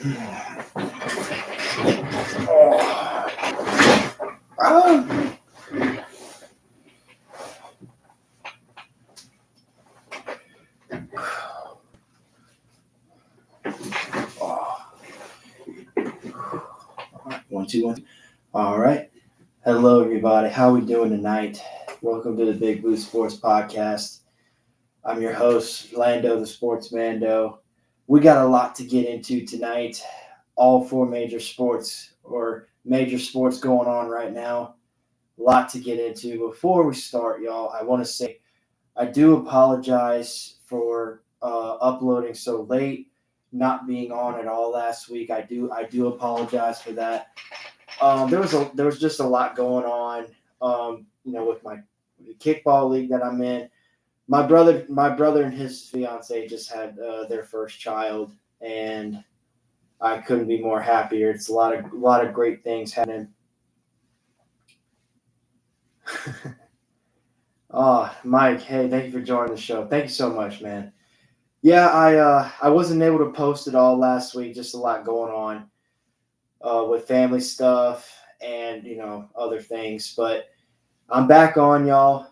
One, two, one. All right. Hello, everybody. How we doing tonight? Welcome to the Big Blue Sports Podcast. I'm your host, Lando the Sports Mando. We got a lot to get into tonight. All four major sports going on right now. A lot to get into. Before we start, y'all, I want to say I do apologize for uploading so late, not being on at all last week. I do apologize for that. There was just a lot going on, with my kickball league that I'm in. My brother and his fiance just had their first child, and I couldn't be more happier. It's a lot of great things happening. Oh, Mike, hey, thank you for joining the show. Thank you so much, man. Yeah, I wasn't able to post it all last week. Just a lot going on with family stuff and other things. But I'm back on, y'all.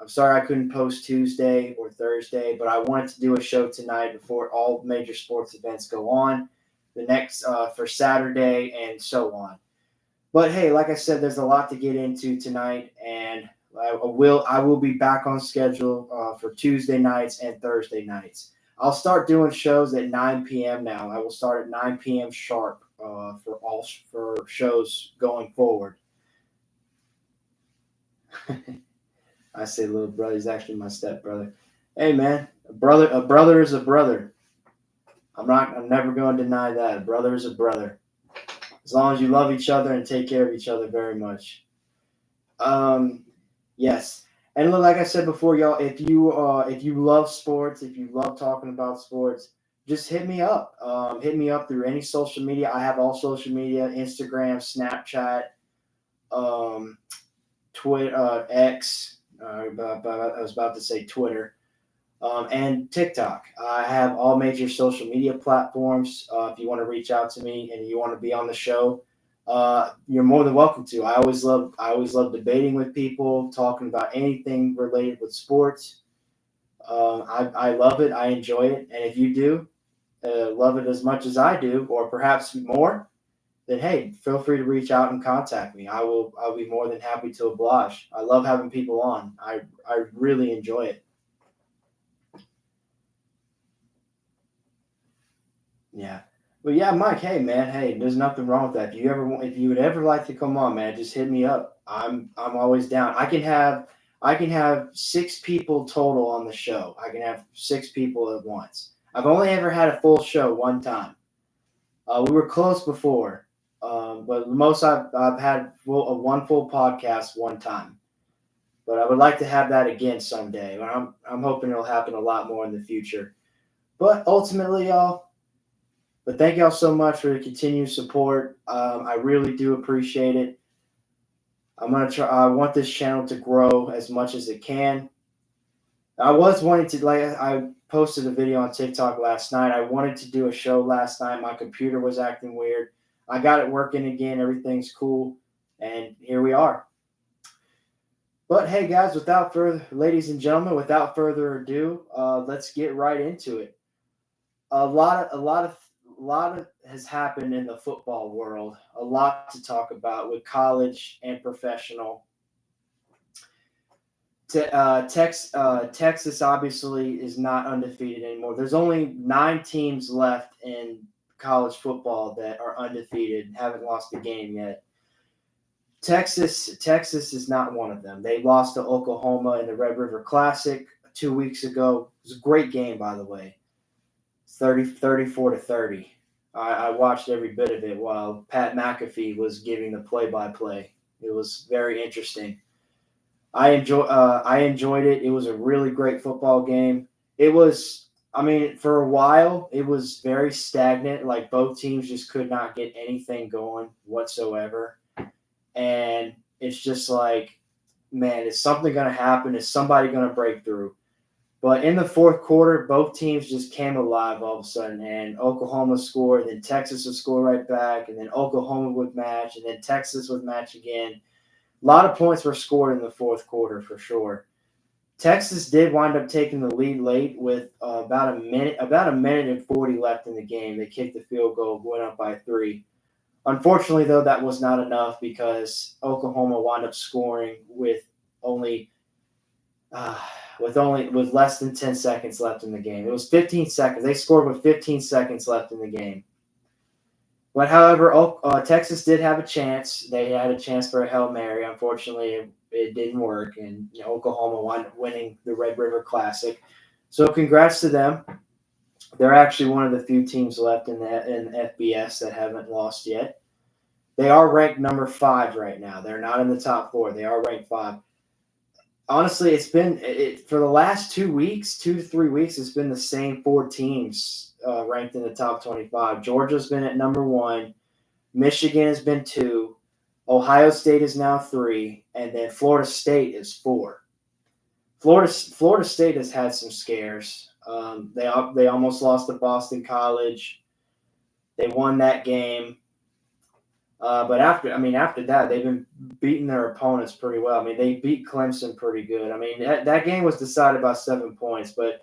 I'm sorry I couldn't post Tuesday or Thursday, but I wanted to do a show tonight before all major sports events go on. The next for Saturday and so on. But hey, like I said, there's a lot to get into tonight, and I will be back on schedule for Tuesday nights and Thursday nights. I'll start doing shows at 9 p.m. now. I will start at 9 p.m. sharp for shows going forward. I say little brother, he's actually my stepbrother. Hey man, a brother is a brother. I'm never going to deny that. A brother is a brother. As long as you love each other and take care of each other very much. Yes. And like I said before, y'all, if you love sports, if you love talking about sports, just hit me up. Hit me up through any social media. I have all social media: Instagram, Snapchat, Twitter, X. I was about to say Twitter, and TikTok. I have all major social media platforms. If you want to reach out to me and you want to be on the show, you're more than welcome to. I always love debating with people, talking about anything related with sports. I love it. I enjoy it. And if you do love it as much as I do, or perhaps more, then hey, feel free to reach out and contact me. I'll be more than happy to oblige. I love having people on. I really enjoy it. Yeah. Well, yeah, Mike. Hey, man. Hey, there's nothing wrong with that. If you would ever like to come on, man, just hit me up. I'm always down. I can have 6 people total on the show. I can have 6 people at once. I've only ever had a full show one time. We were close before, but the most I've had one full podcast one time. But I would like to have that again someday. I'm hoping it'll happen a lot more in the future. But ultimately, y'all. But thank y'all so much for the continued support. I really do appreciate it. I'm gonna try. I want this channel to grow as much as it can. I was wanting to, I posted a video on TikTok last night. I wanted to do a show last night. My computer was acting weird. I got it working again. Everything's cool, and here we are. But hey, guys, ladies and gentlemen, without further ado, let's get right into it. A lot has happened in the football world. A lot to talk about with college and professional. Texas obviously is not undefeated anymore. There's only 9 teams left in college football that are undefeated, haven't lost a game yet. Texas is not one of them. They lost to Oklahoma in the Red River Classic 2 weeks ago. It was a great game, by the way. 34-30. I watched every bit of it while Pat McAfee was giving the play-by-play. It was very interesting. I enjoyed it. It was a really great football game. It was, for a while, it was very stagnant. Like both teams just could not get anything going whatsoever. And it's just like, man, is something going to happen? Is somebody going to break through? But in the fourth quarter, both teams just came alive all of a sudden, and Oklahoma scored, then Texas would score right back, and then Oklahoma would match, and then Texas would match again. A lot of points were scored in the fourth quarter for sure. Texas did wind up taking the lead late with about a minute and 40 left in the game. They kicked the field goal, went up by 3. Unfortunately, though, that was not enough because Oklahoma wound up scoring with less than 10 seconds left in the game. It was 15 seconds. They scored with 15 seconds left in the game. But however, Texas did have a chance. They had a chance for a Hail Mary. Unfortunately, it didn't work, and Oklahoma wound up winning the Red River Classic. So congrats to them. They're actually one of the few teams left in FBS that haven't lost yet. They are ranked number 5 right now. They're not in the top 4. They are ranked 5. Honestly, it's been for the last 2 to 3 weeks. It's been the same 4 teams ranked in the top 25. Georgia's been at number 1. Michigan has been 2. Ohio State is now 3, and then Florida State is 4. Florida State has had some scares. They almost lost to Boston College. They won that game. But after that, they've been beating their opponents pretty well. I mean, they beat Clemson pretty good. I mean, that game was decided by 7 points, but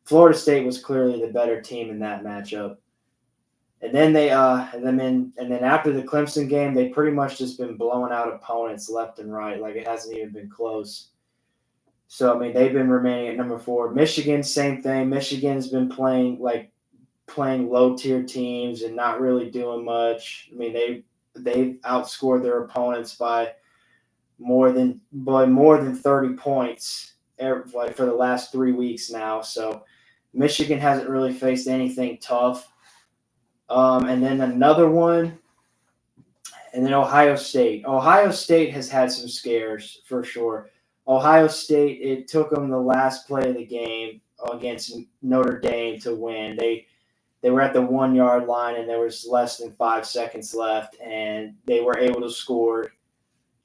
Florida State was clearly the better team in that matchup. And then after the Clemson game, they pretty much just been blowing out opponents left and right. Like, it hasn't even been close. So, I mean, they've been remaining at number 4. Michigan, same thing. Michigan's been playing low-tier teams and not really doing much. I mean, they've outscored their opponents by more than 30 points for the last 3 weeks now. So Michigan hasn't really faced anything tough. And then another one, and then Ohio State. Ohio State has had some scares for sure. Ohio State, it took them the last play of the game against Notre Dame to win. They were at the 1-yard line, and there was less than 5 seconds left, and they were able to score,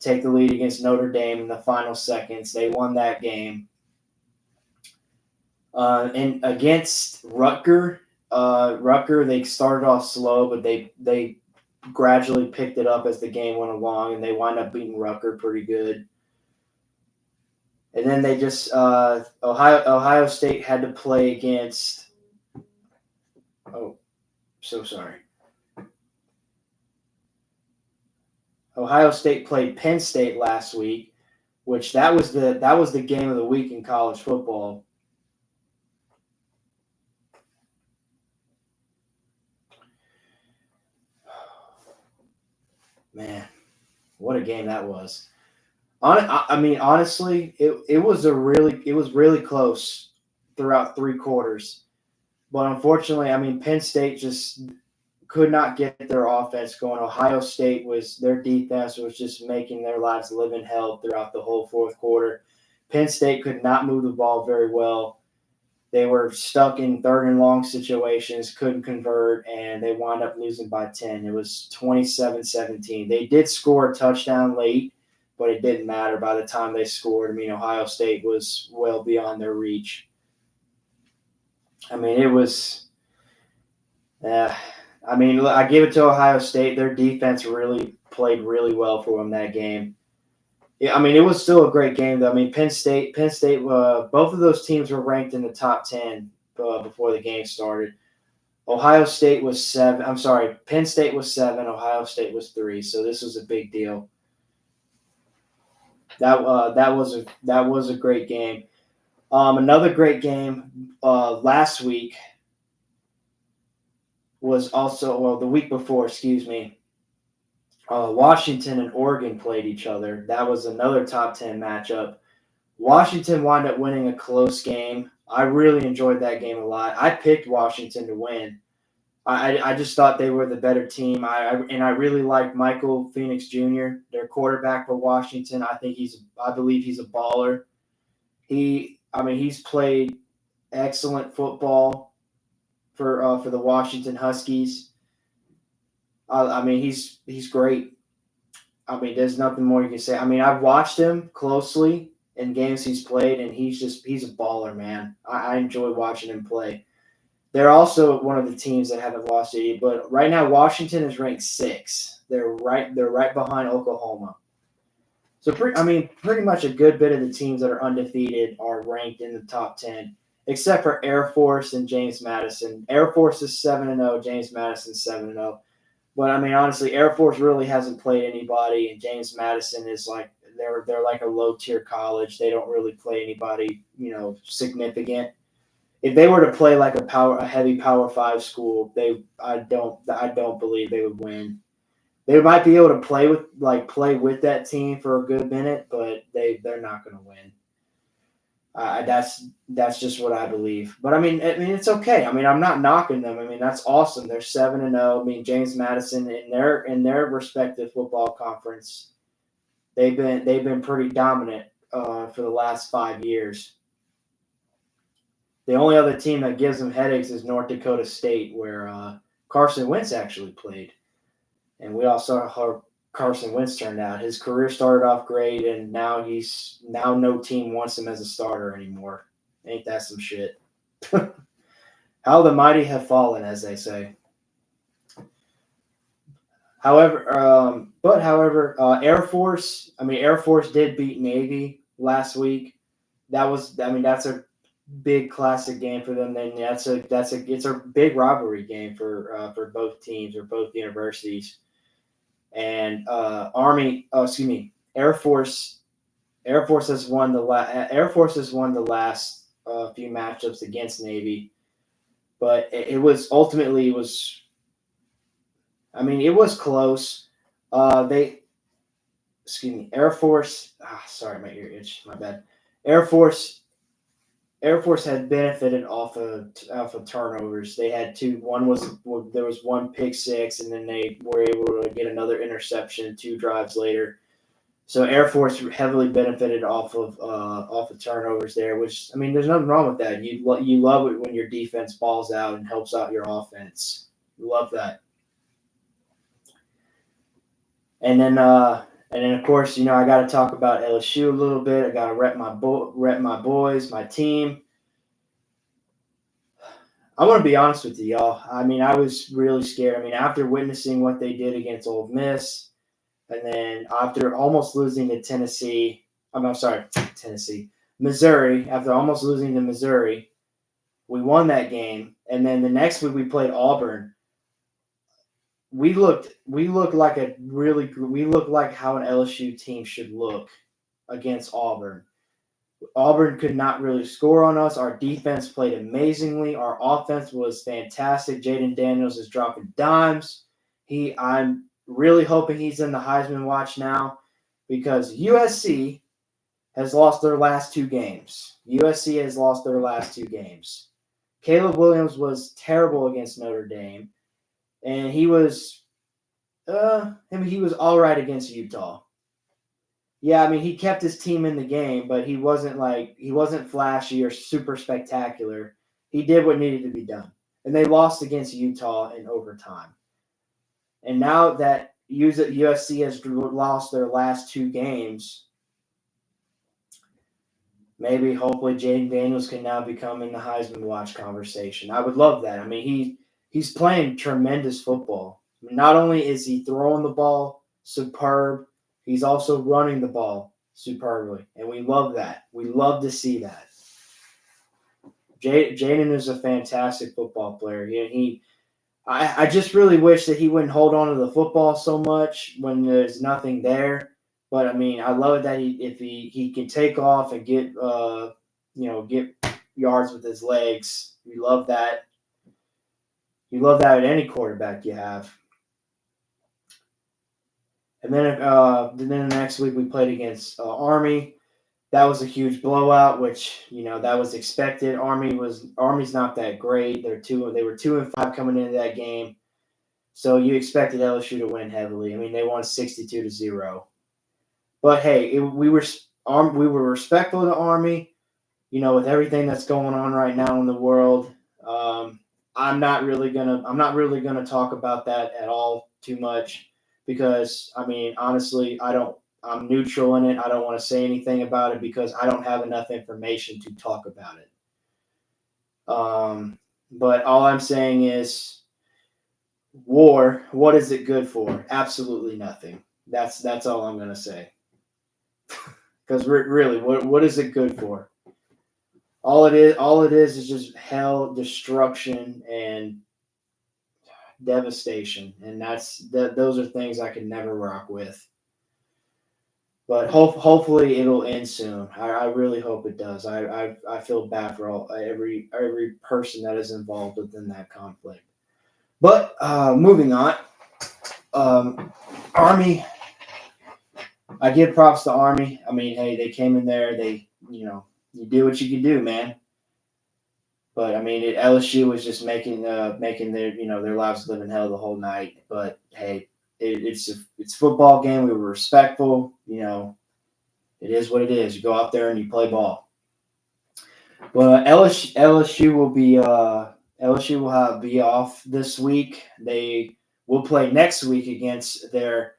take the lead against Notre Dame in the final seconds. They won that game. And against Rutgers, they started off slow, but they gradually picked it up as the game went along, and they wound up beating Rutgers pretty good. And then they just Ohio State had to play against. Oh, so sorry. Ohio State played Penn State last week, which that was the game of the week in college football. Man, what a game that was. Honestly, it was really close throughout 3 quarters. But unfortunately, Penn State just could not get their offense going. Ohio State their defense was just making their lives live in hell throughout the whole fourth quarter. Penn State could not move the ball very well. They were stuck in 3rd and long situations, couldn't convert, and they wound up losing by 10. It was 27-17. They did score a touchdown late, but it didn't matter by the time they scored. Ohio State was well beyond their reach. It was I give it to Ohio State. Their defense really played really well for them that game. Yeah, it was still a great game, though. Penn State, both of those teams were ranked in the top 10 before the game started. Ohio State was 7. I'm sorry, Penn State was 7. Ohio State was 3. So this was a big deal. That was a great game. Another great game last week was also the week before. Excuse me. Washington and Oregon played each other. That was another top 10 matchup. Washington wound up winning a close game. I really enjoyed that game a lot. I picked Washington to win. I just thought they were the better team. I really like Michael Penix Jr., their quarterback for Washington. I believe he's a baller. He's played excellent football for the Washington Huskies. He's great. There's nothing more you can say. I've watched him closely, in games he's played, and he's a baller, man. I enjoy watching him play. They're also one of the teams that haven't lost yet, but right now Washington is ranked 6. They're right behind Oklahoma. So pretty much a good bit of the teams that are undefeated are ranked in the top 10, except for Air Force and James Madison. Air Force is 7-0, James Madison 7-0. But I mean, honestly, Air Force really hasn't played anybody, and James Madison is like they're like a low tier college. They don't really play anybody, significant. If they were to play like a heavy Power 5 school, I don't believe they would win. They might be able to play with that team for a good minute, but they're not going to win. That's just what I believe. But I mean, it's okay. I mean, I'm not knocking them. I mean, that's awesome. They're 7-0. I mean, James Madison in their respective football conference, they've been pretty dominant for the last 5 years. The only other team that gives them headaches is North Dakota State, where Carson Wentz actually played, and we all saw how Carson Wentz turned out. His career started off great, and now no team wants him as a starter anymore. Ain't that some shit? How the mighty have fallen, as they say. However, Air Force. I mean, Air Force did beat Navy last week. That's a big classic game for them. Then it's a big rivalry game for both teams or both universities. And Air Force. Air Force has won the last few matchups against Navy, but it was ultimately it was. I mean, it was close. Air Force. Sorry, my ear itch. My bad. Air Force. Air Force had benefited off of turnovers. They had two. There was one pick six, and then they were able to get another interception 2 drives later. So Air Force heavily benefited off of turnovers there. Which I mean, there's nothing wrong with that. You love it when your defense balls out and helps out your offense. You love that. And then of course, I got to talk about LSU a little bit. I got to rep my boys, my team. I want to be honest with you, y'all. I mean, I was really scared. I mean, after witnessing what they did against Ole Miss, and then after almost losing to Tennessee, I'm sorry, Tennessee, Missouri. After almost losing to Missouri, we won that game, and then the next week we played Auburn. We looked like we looked like how an LSU team should look against Auburn. Auburn could not really score on us. Our defense played amazingly. Our offense was fantastic. Jaden Daniels is dropping dimes. I'm really hoping he's in the Heisman watch now because USC has lost their last 2 games. USC has lost their last 2 games. Caleb Williams was terrible against Notre Dame. And he was all right against Utah. Yeah, I mean, he kept his team in the game, but he wasn't flashy or super spectacular. He did what needed to be done. And they lost against Utah in overtime. And now that USC has lost their last 2 games, hopefully Jaden Daniels can now become in the Heisman watch conversation. I would love that. I mean, he's playing tremendous football. Not only is he throwing the ball superb, he's also running the ball superbly, and we love that. We love to see that. Jaden is a fantastic football player. I just really wish that he wouldn't hold on to the football so much when there's nothing there. But I mean, I love it that if he can take off and get yards with his legs. We love that. You love that at any quarterback you have. And then the next week we played against Army. That was a huge blowout, which that was expected. Army's not that great. They were 2-5 coming into that game, so you expected LSU to win heavily. I mean, they won 62-0. But hey, we were respectful to Army. With everything that's going on right now in the world, I'm not really gonna talk about that at all too much because I mean, honestly, I don't I'm neutral in it. I don't want to say anything about it because I don't have enough information to talk about it. But all I'm saying is war. What is it good for? Absolutely nothing. That's all I'm gonna say. Because really, what is it good for? All it is just hell, destruction, and devastation, and those are things I can never rock with. But hopefully it'll end soon. I really hope it does. I feel bad for every person that is involved within that conflict. But moving on, Army. I give props to Army. I mean, hey, they came in there. You do what you can do, man. But I mean, LSU was just making their lives live in hell the whole night. But hey, it's a football game. We were respectful. It is what it is. You go out there and you play ball. But LSU will be off this week. They will play next week against their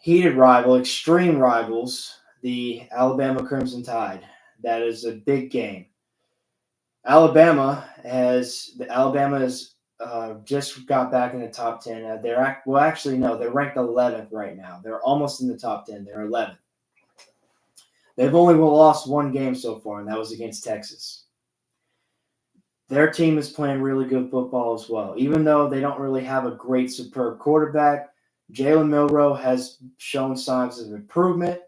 heated rival, extreme rivals, the Alabama Crimson Tide. That is a big game. Alabama has just got back in the top 10. They're ranked 11th right now. They're almost in the top 10. They're 11th. They've only lost one game so far, and that was against Texas. Their team is playing really good football as well. Even though they don't really have a great, superb quarterback, Jalen Milroe has shown signs of improvement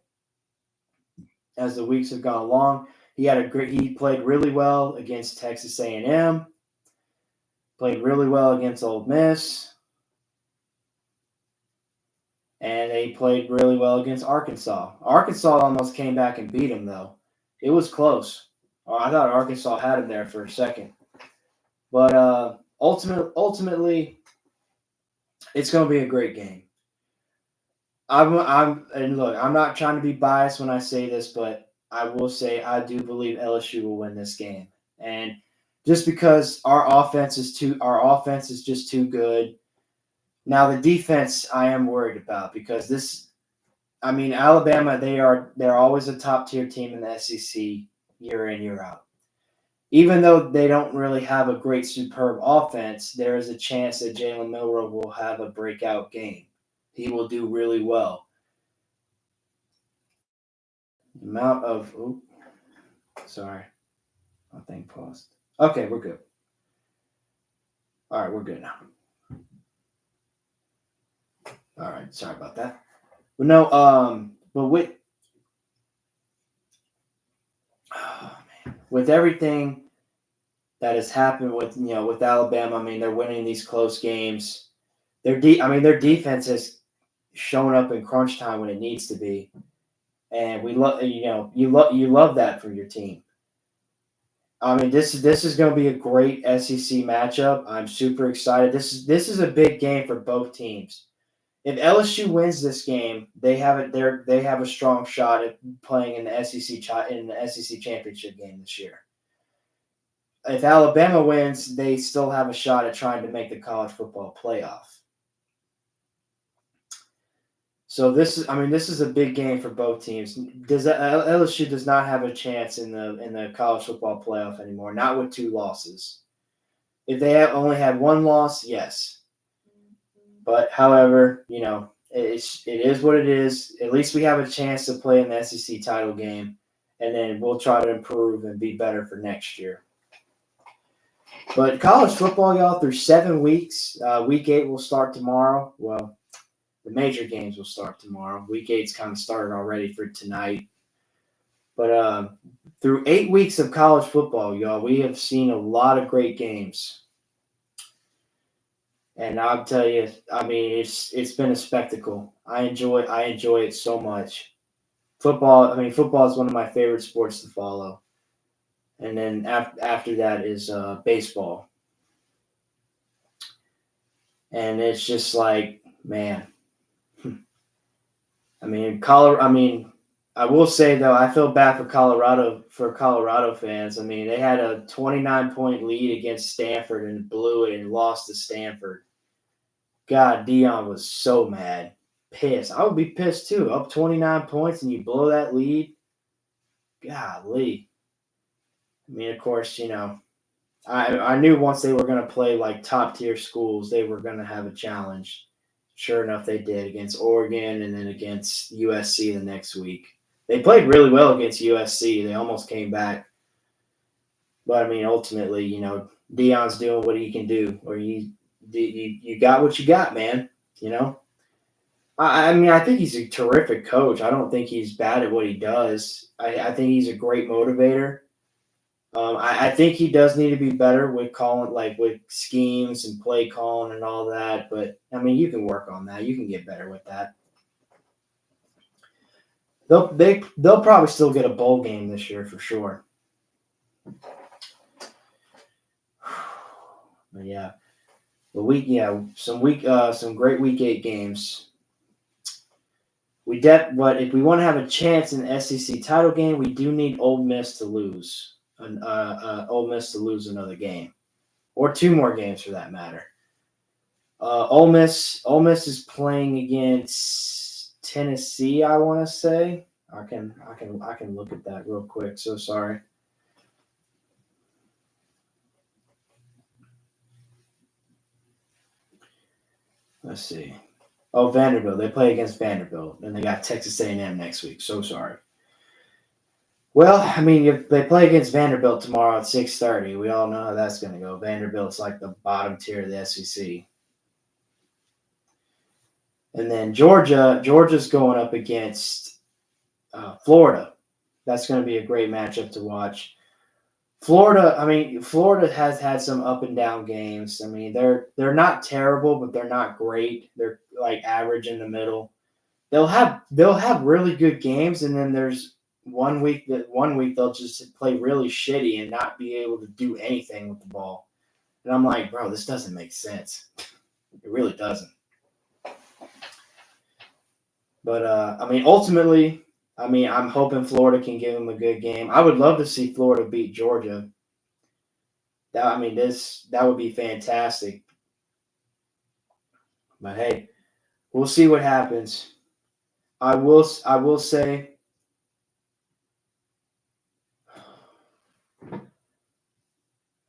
as the weeks have gone along. He played really well against Texas A&M, played really well against Ole Miss, and they played really well against Arkansas. Arkansas almost came back and beat him, though. It was close. I thought Arkansas had him there for a second. But ultimately, it's going to be a great game. And look, I'm not trying to be biased when I say this, but I will say I do believe LSU will win this game. And just because our offense is just too good. Now the defense I am worried about because Alabama, they're always a top tier team in the SEC year in, year out. Even though they don't really have a great, superb offense, there is a chance that Jalen Milroe will have a breakout game. He will do really well. Sorry. My thing paused. Okay, we're good. All right, we're good now. All right, sorry about that. But no, with everything that has happened with Alabama, I mean, they're winning these close games. Their defense has shown up in crunch time when it needs to be, and you love that from your team. I mean, this is going to be a great SEC matchup. I'm super excited. This is a big game for both teams. If LSU wins this game, they have a strong shot at playing in the SEC championship game this year. If Alabama wins, they still have a shot at trying to make the college football playoff. So this is a big game for both teams. LSU does not have a chance in the college football playoff anymore, not with 2 losses. If they only had 1 loss, yes. But however, it is what it is. At least we have a chance to play in the SEC title game, and then we'll try to improve and be better for next year. But college football, y'all, through 7 weeks. Week 8 will start tomorrow. Well, the major games will start tomorrow. Week 8's kind of started already for tonight. But through 8 weeks of college football, y'all, we have seen a lot of great games. And I'll tell you, I mean, it's been a spectacle. I enjoy it so much. Football is one of my favorite sports to follow. And then after that is baseball. And it's just like, man. I will say though, I feel bad for Colorado fans. I mean, they had a 29-point lead against Stanford and blew it and lost to Stanford. God, Deion was so mad. pissed. I would be pissed too. Up 29 points and you blow that lead. Golly. I mean, of course, I knew once they were going to play like top tier schools, they were going to have a challenge. Sure enough, they did against Oregon and then against USC the next week. They played really well against USC. They almost came back. But I mean, ultimately, Deion's doing what he can do, or you got what you got, man. I mean, I think he's a terrific coach. I don't think he's bad at what he does. I think he's a great motivator. I think he does need to be better with calling, like with schemes and play calling and all that. But I mean, you can work on that. You can get better with that. They'll probably still get a bowl game this year for sure. But yeah, some great week 8 games. But if we want to have a chance in the SEC title game, we do need Ole Miss to lose. Ole Miss to lose another game, or 2 more games for that matter. Ole Miss is playing against Tennessee. I want to say I can look at that real quick. So sorry. Let's see. Oh, Vanderbilt. They play against Vanderbilt, and they got Texas A&M next week. So sorry. Well, I mean, if they play against Vanderbilt tomorrow at 6:30, we all know how that's going to go. Vanderbilt's like the bottom tier of the SEC. And then Georgia's going up against Florida. That's going to be a great matchup to watch. Florida has had some up and down games. I mean, they're not terrible, but they're not great. They're like average in the middle. They'll have really good games, and then there's one week they'll just play really shitty and not be able to do anything with the ball. And I'm like, bro, this doesn't make sense. It really doesn't. But I mean, ultimately, I'm hoping Florida can give them a good game. I would love to see Florida beat Georgia. That would be fantastic. But hey, we'll see what happens. I will say.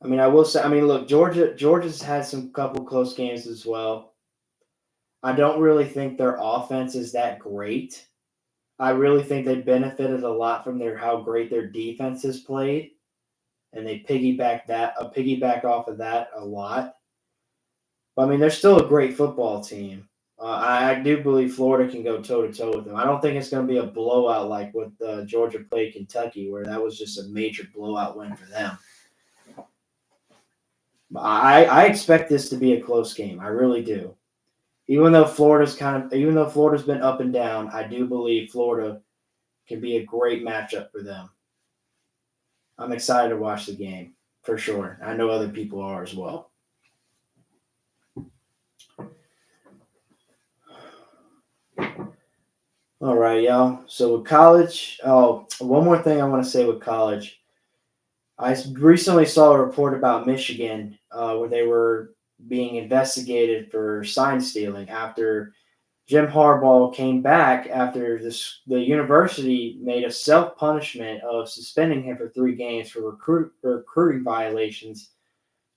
Look, Georgia's had some couple close games as well. I don't really think their offense is that great. I really think they benefited a lot from how great their defense has played, and they piggyback off of that a lot. But I mean, they're still a great football team. I do believe Florida can go toe to toe with them. I don't think it's going to be a blowout like what Georgia played Kentucky, where that was just a major blowout win for them. I expect this to be a close game. I really do. Even though Florida's been up and down, I do believe Florida can be a great matchup for them. I'm excited to watch the game for sure. I know other people are as well. All right, y'all. So with college, one more thing I want to say with college. I recently saw a report about Michigan where they were being investigated for sign stealing after Jim Harbaugh came back after the university made a self-punishment of suspending him for 3 games for recruiting violations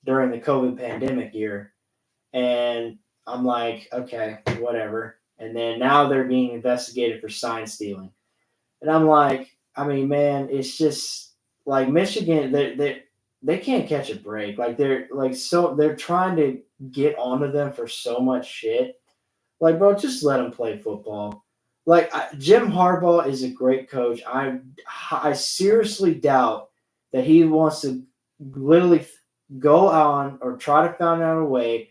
during the COVID pandemic year. And I'm like, okay, whatever. And then now they're being investigated for sign stealing. And I'm like, man, it's just like Michigan, they can't catch a break. Like they're trying to get onto them for so much shit. Like, bro, just let them play football. Like Jim Harbaugh is a great coach. I seriously doubt that he wants to literally go on or try to find out a way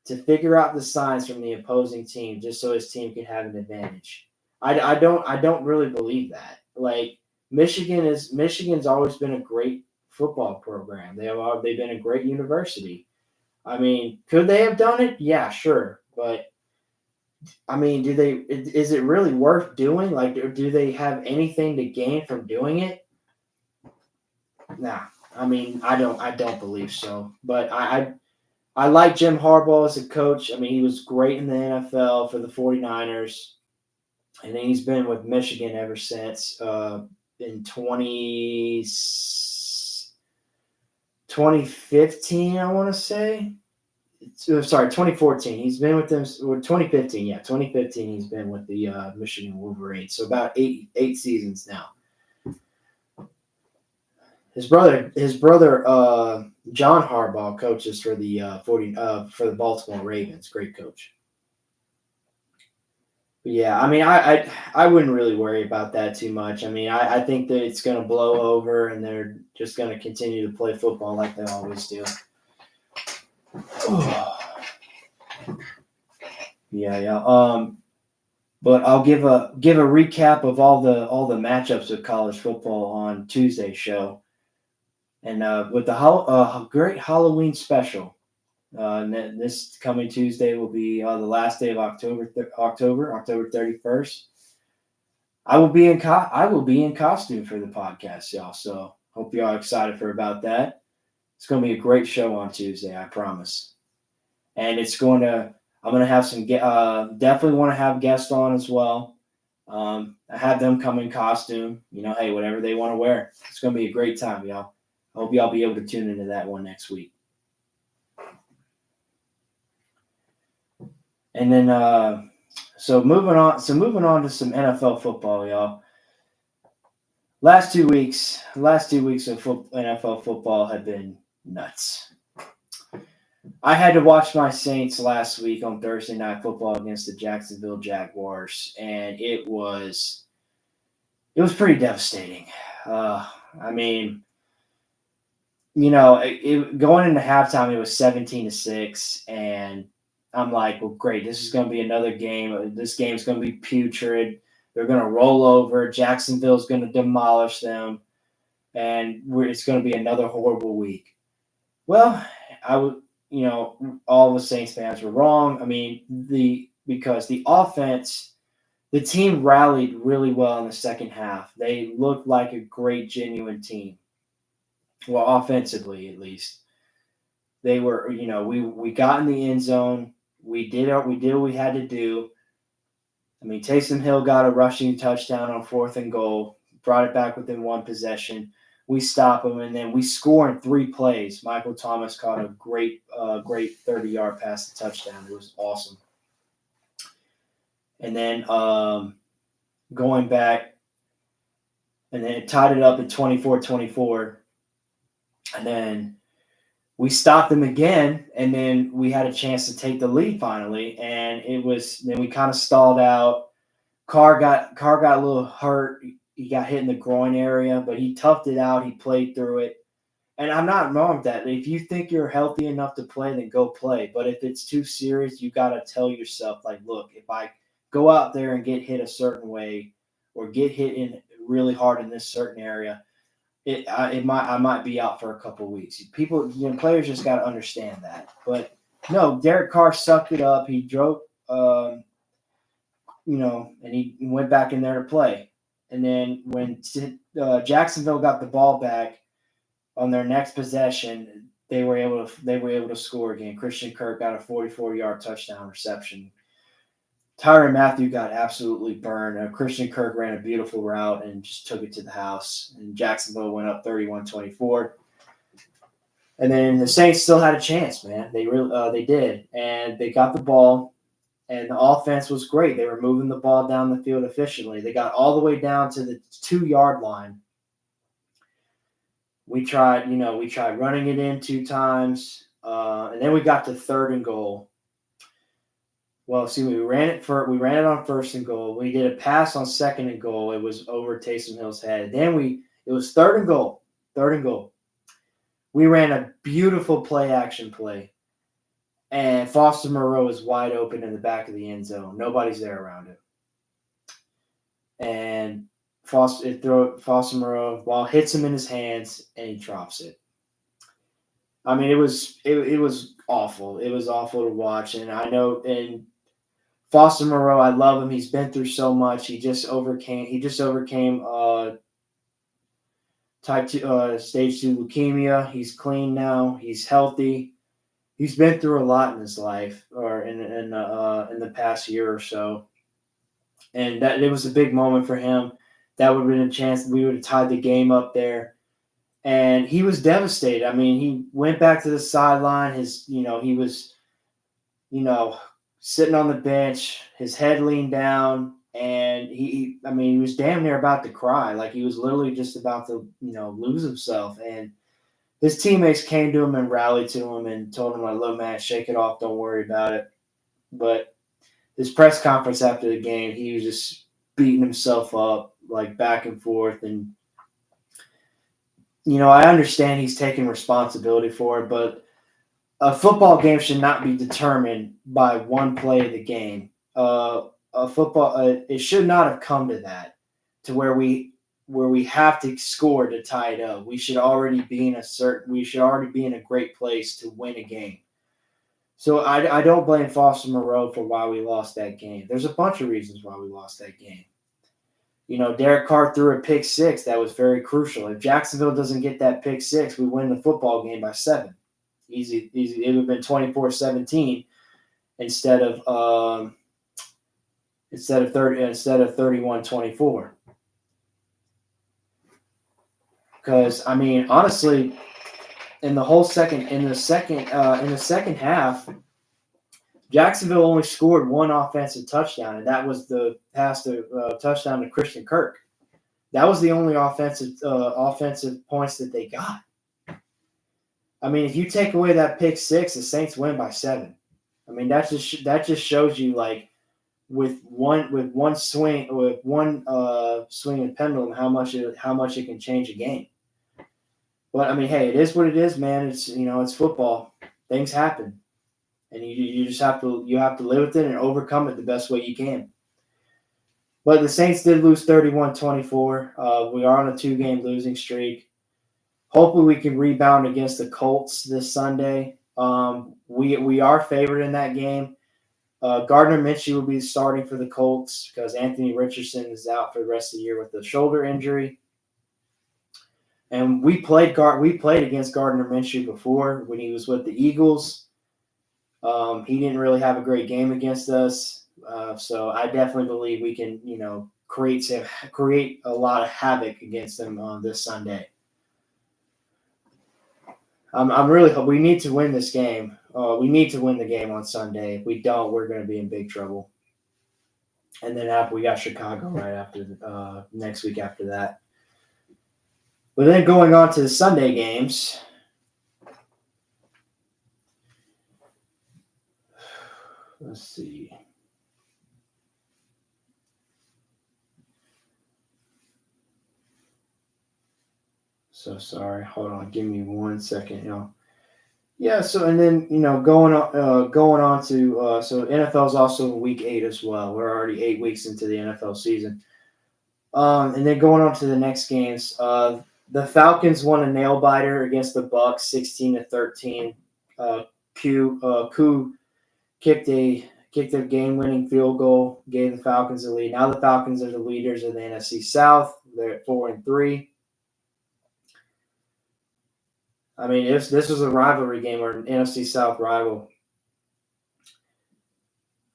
to figure out the signs from the opposing team just so his team can have an advantage. I don't really believe that. Like Michigan's always been a great football program. They've been a great university. I mean, could they have done it? Yeah, sure. But I mean, is it really worth doing? Like, do they have anything to gain from doing it? Nah. I mean, I don't believe so. But I like Jim Harbaugh as a coach. I mean, he was great in the NFL for the 49ers. And then he's been with Michigan ever since. In 2015, I want to say. Sorry, 2014. He's been with them. Or 2015, yeah, 2015. He's been with the Michigan Wolverines. So about eight seasons now. His brother, John Harbaugh, coaches for the for the Baltimore Ravens. Great coach. Yeah, I mean, I wouldn't really worry about that too much. I mean, I think that it's going to blow over, and they're just going to continue to play football like they always do. Yeah. But I'll give a recap of all the matchups of college football on Tuesday's show, and with the great Halloween special. This coming Tuesday will be the last day of October 31st. I will be in costume for the podcast, y'all. So hope y'all are excited about that. It's going to be a great show on Tuesday, I promise. And I'm going to have some definitely want to have guests on as well. I have them come in costume. Hey, whatever they want to wear. It's going to be a great time, y'all. I hope y'all be able to tune into that one next week. And then, so moving on to some NFL football, y'all. Last 2 weeks of NFL football have been nuts. I had to watch my Saints last week on Thursday Night Football against the Jacksonville Jaguars, and it was pretty devastating. I mean, going into halftime, it was 17-6, and I'm like, well, great. This is going to be another game. This game's going to be putrid. They're going to roll over. Jacksonville's going to demolish them, and it's going to be another horrible week. Well, all the Saints fans were wrong. I mean, because the offense, the team rallied really well in the second half. They looked like a great, genuine team. Well, offensively, at least. They were, we got in the end zone. We did what we had to do. I mean, Taysom Hill got a rushing touchdown on 4th and goal, brought it back within one possession. We stop him, and then we score in 3 plays. Michael Thomas caught a great 30-yard pass to touchdown. It was awesome. And then going back, and then it tied it up at 24-24. And then we stopped them again, and then we had a chance to take the lead finally. And then we kind of stalled out. Carr got a little hurt. He got hit in the groin area, but he toughed it out. He played through it. And I'm not wrong with that. If you think you're healthy enough to play, then go play. But if it's too serious, you got to tell yourself, like, look, if I go out there and get hit a certain way or get hit in really hard in this certain area, I might be out for a couple weeks. Players just got to understand that. But no, Derek Carr sucked it up. He drove, and he went back in there to play. And then when Jacksonville got the ball back on their next possession, they were able to score again. Christian Kirk got a 44-yard touchdown reception. Tyrann Mathieu got absolutely burned. Christian Kirk ran a beautiful route and just took it to the house. And Jacksonville went up 31-24. And then the Saints still had a chance, man. They did, and they got the ball. And the offense was great. They were moving the ball down the field efficiently. They got all the way down to the 2-yard line. We tried running it in 2 times, and then we got to 3rd and goal. Well, see, we ran it on 1st and goal. We did a pass on 2nd and goal. It was over Taysom Hill's head. Then it was 3rd and goal. 3rd and goal. We ran a beautiful play-action play. And Foster Moreau is wide open in the back of the end zone. Nobody's there around him. And Foster Moreau ball hits him in his hands and he drops it. I mean, it was awful. It was awful to watch. And I know, and Foster Moreau, I love him. He's been through so much. He just overcame type 2 stage 2 leukemia. He's clean now. He's healthy. he's been through a lot in his life, or in the past year or so, and that it was a big moment for him. That would have been a chance we would have tied the game up there, and he was devastated. I mean, he went back to the sideline. He was, you know, sitting on the bench, his head leaned down, and I mean, he was damn near about to cry. Like he was literally just about to, lose himself. And his teammates came to him and rallied to him and told him, like, look, man, shake it off. Don't worry about it. But his press conference after the game, he was just beating himself up, like back and forth. And, I understand he's taking responsibility for it, but a football game should not be determined by one play of the game. It should not have come to that, to where we have to score to tie it up. We should already be in a great place to win a game. So I don't blame Foster Moreau for why we lost that game. There's a bunch of reasons why we lost that game. Derek Carr threw a pick six that was very crucial. If Jacksonville doesn't get that pick six, we win the football game by 7. Easy. It would have been 24-17 instead of 31-24. Because I mean, honestly, in the second half, Jacksonville only scored one offensive touchdown, and that was the pass to touchdown to Christian Kirk. That was the only offensive points that they got. I mean, if you take away that pick six, the Saints win by 7. I mean, that just shows you, like, with one swing of pendulum, how much it can change a game. But I mean, hey, it is what it is, man. It's it's football. Things happen, and you just have to live with it and overcome it the best way you can. But the Saints did lose 31-24. We are on a 2-game losing streak. Hopefully we can rebound against the Colts this Sunday. We are favored in that game. Gardner Minshew will be starting for the Colts because Anthony Richardson is out for the rest of the year with a shoulder injury. And we played against Gardner Minshew before when he was with the Eagles. He didn't really have a great game against us. So I definitely believe we can, create a lot of havoc against them on this Sunday. We need to win this game. We need to win the game on Sunday. If we don't, we're going to be in big trouble. And then we got Chicago right after next week after that. But then going on to the Sunday games. Let's see. So sorry. Hold on. Give me 1 second. Yeah. So and then going on to so NFL is also in week 8 as well. We're already 8 weeks into the NFL season. And then going on to the next games. The Falcons won a nail biter against the Bucs, 16-13. Koo kicked a game-winning field goal, gave the Falcons the lead. Now the Falcons are the leaders of the NFC South. They're at 4-3. I mean, this was a rivalry game or an NFC South rival.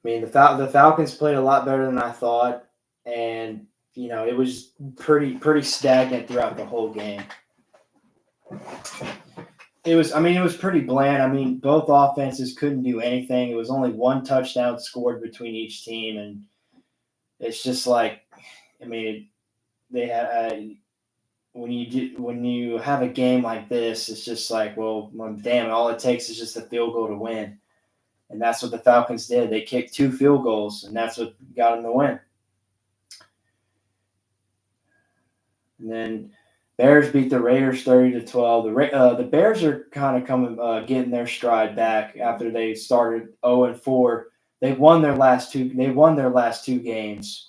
I mean, the Falcons played a lot better than I thought, and it was pretty stagnant throughout the whole game. It was pretty bland. I mean, both offenses couldn't do anything. It was only one touchdown scored between each team, and it's just like, I mean, they had when you have a game like this, it's just like, well, damn, all it takes is just a field goal to win, and that's what the Falcons did. They kicked 2 field goals, and that's what got them the win. And then Bears beat the Raiders 30-12. The Bears are kind of getting their stride back after they started 0-4. They won their last 2 games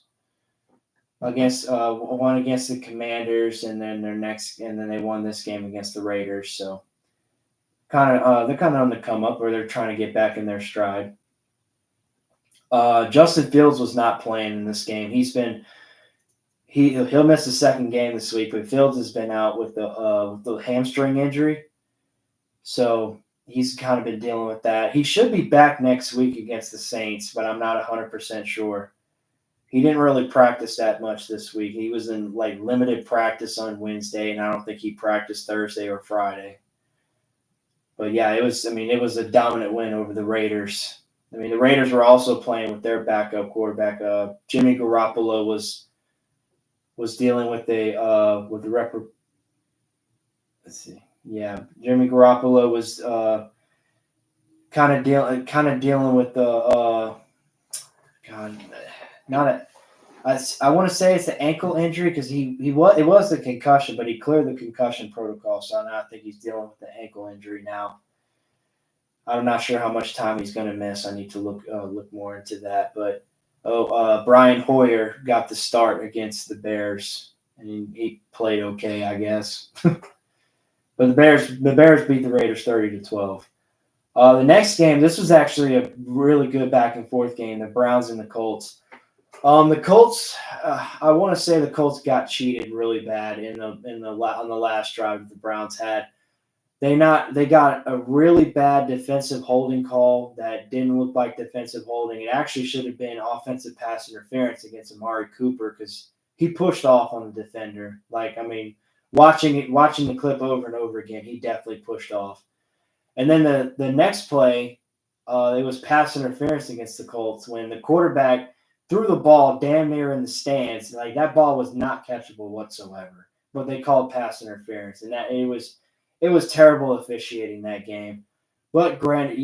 against one against the Commanders, and then they won this game against the Raiders. So they're kind of on the come up, where they're trying to get back in their stride. Justin Fields was not playing in this game. He'll miss the second game this week, but Fields has been out with the hamstring injury. So he's kind of been dealing with that. He should be back next week against the Saints, but I'm not 100% sure. He didn't really practice that much this week. He was in like limited practice on Wednesday, and I don't think he practiced Thursday or Friday. But yeah, it was. I mean, it was a dominant win over the Raiders. I mean, the Raiders were also playing with their backup quarterback. Jimmy Garoppolo was dealing with with the let's see. Yeah, Jimmy Garoppolo was kind of dealing with the God, not a. I want to say it's the ankle injury because it was the concussion, but he cleared the concussion protocol, so now I think he's dealing with the ankle injury now. I'm not sure how much time he's going to miss. I need to look more into that. But Brian Hoyer got the start against the Bears, and he played okay, I guess. But the Bears beat the Raiders 30-12. The next game, this was actually a really good back and forth game. The Browns and the Colts. The Colts, I want to say the Colts got cheated really bad on the last drive that the Browns had. They got a really bad defensive holding call that didn't look like defensive holding. It actually should have been offensive pass interference against Amari Cooper because he pushed off on the defender. Like, I mean, watching the clip over and over again, he definitely pushed off. And then the next play, it was pass interference against the Colts when the quarterback threw the ball damn near in the stands. Like, that ball was not catchable whatsoever. But they called pass interference, and that it was terrible officiating that game. But granted,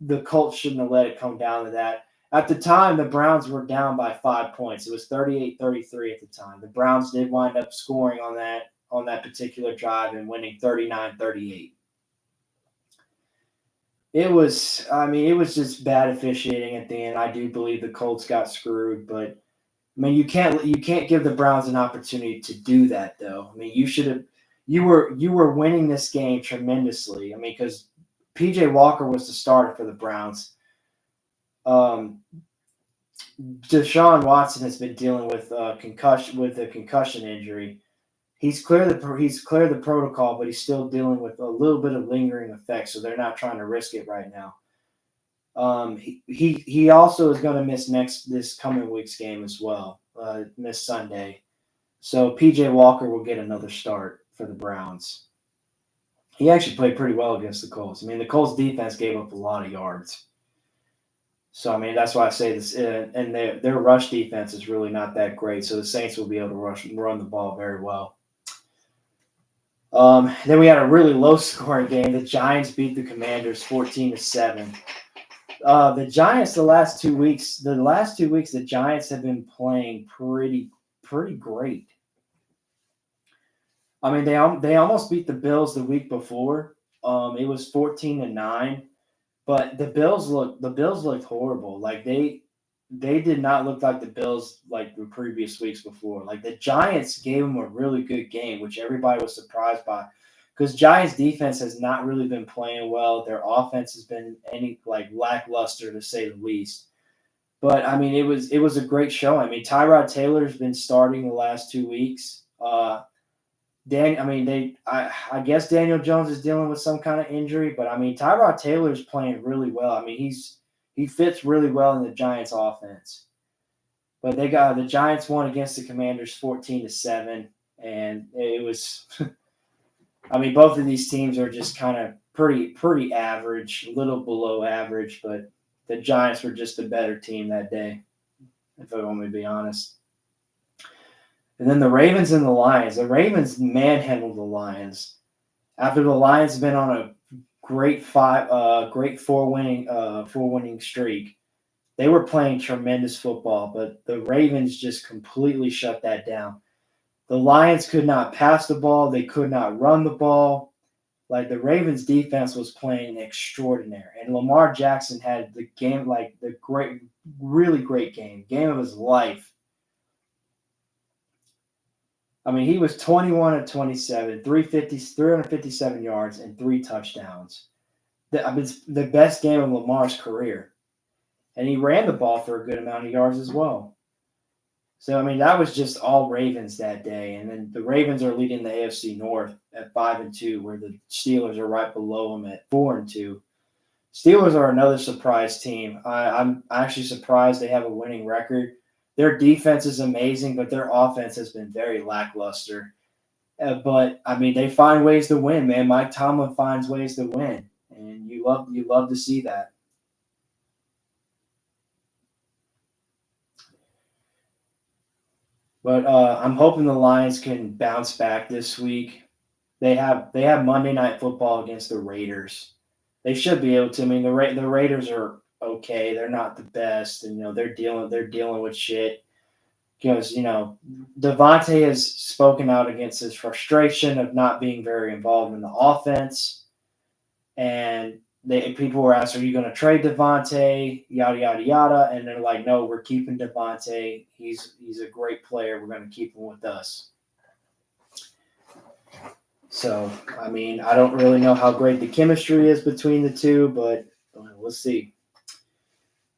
the Colts shouldn't have let it come down to that. At the time, the Browns were down by 5 points. It was 38-33 at the time. The Browns did wind up scoring on that particular drive and winning 39-38. It was just bad officiating at the end. I do believe the Colts got screwed, but I mean, you can't give the Browns an opportunity to do that, though. I mean, you were winning this game tremendously. I mean, because PJ Walker was the starter for the Browns. Deshaun Watson has been dealing with a concussion injury. He's cleared the protocol, but he's still dealing with a little bit of lingering effects, so they're not trying to risk it right now. He also is going to miss this coming week's game as well, miss Sunday. So PJ Walker will get another start for the Browns. He actually played pretty well against the Colts. I mean, the Colts defense gave up a lot of yards. So, I mean, that's why I say this. And their rush defense is really not that great. So the Saints will be able to run the ball very well. Then we had a really low-scoring game. The Giants beat the Commanders 14-7. The Giants, the last 2 weeks, the Giants have been playing pretty great. I mean, they almost beat the Bills the week before. It was 14-9, but the Bills looked horrible. Like they did not look like the Bills like the previous weeks before. Like the Giants gave them a really good game, which everybody was surprised by. Because Giants defense has not really been playing well. Their offense has been lackluster to say the least. But I mean, it was a great show. I mean, Tyrod Taylor's been starting the last 2 weeks. I guess Daniel Jones is dealing with some kind of injury, but I mean, Tyrod Taylor's playing really well. I mean, he fits really well in the Giants offense. But the Giants won against the Commanders 14-7, and it was I mean, both of these teams are just kind of pretty average, a little below average, but the Giants were just a better team that day, if I want to be honest. And then the Ravens and the Lions. The Ravens manhandled the Lions. After the Lions have been on a great four winning streak, they were playing tremendous football, but the Ravens just completely shut that down. The Lions could not pass the ball. They could not run the ball. Like, the Ravens defense was playing extraordinary. And Lamar Jackson had the game, really great game of his life. I mean, he was 21-27, 357 yards, and 3 touchdowns. It's the best game of Lamar's career. And he ran the ball for a good amount of yards as well. So, I mean, that was just all Ravens that day. And then the Ravens are leading the AFC North at 5-2, where the Steelers are right below them at 4-2. Steelers are another surprise team. I'm actually surprised they have a winning record. Their defense is amazing, but their offense has been very lackluster. But I mean, they find ways to win, man. Mike Tomlin finds ways to win, and you love to see that. But I'm hoping the Lions can bounce back this week. They have Monday Night Football against the Raiders. They should be able to. I mean, the Raiders are okay. They're not the best, and they're dealing with shit because Devontae has spoken out against his frustration of not being very involved in the offense, and people were asked, "Are you going to trade Devontae?" Yada yada yada, and they're like, "No, we're keeping Devontae. He's a great player. We're going to keep him with us." So, I mean, I don't really know how great the chemistry is between the two, but we'll see.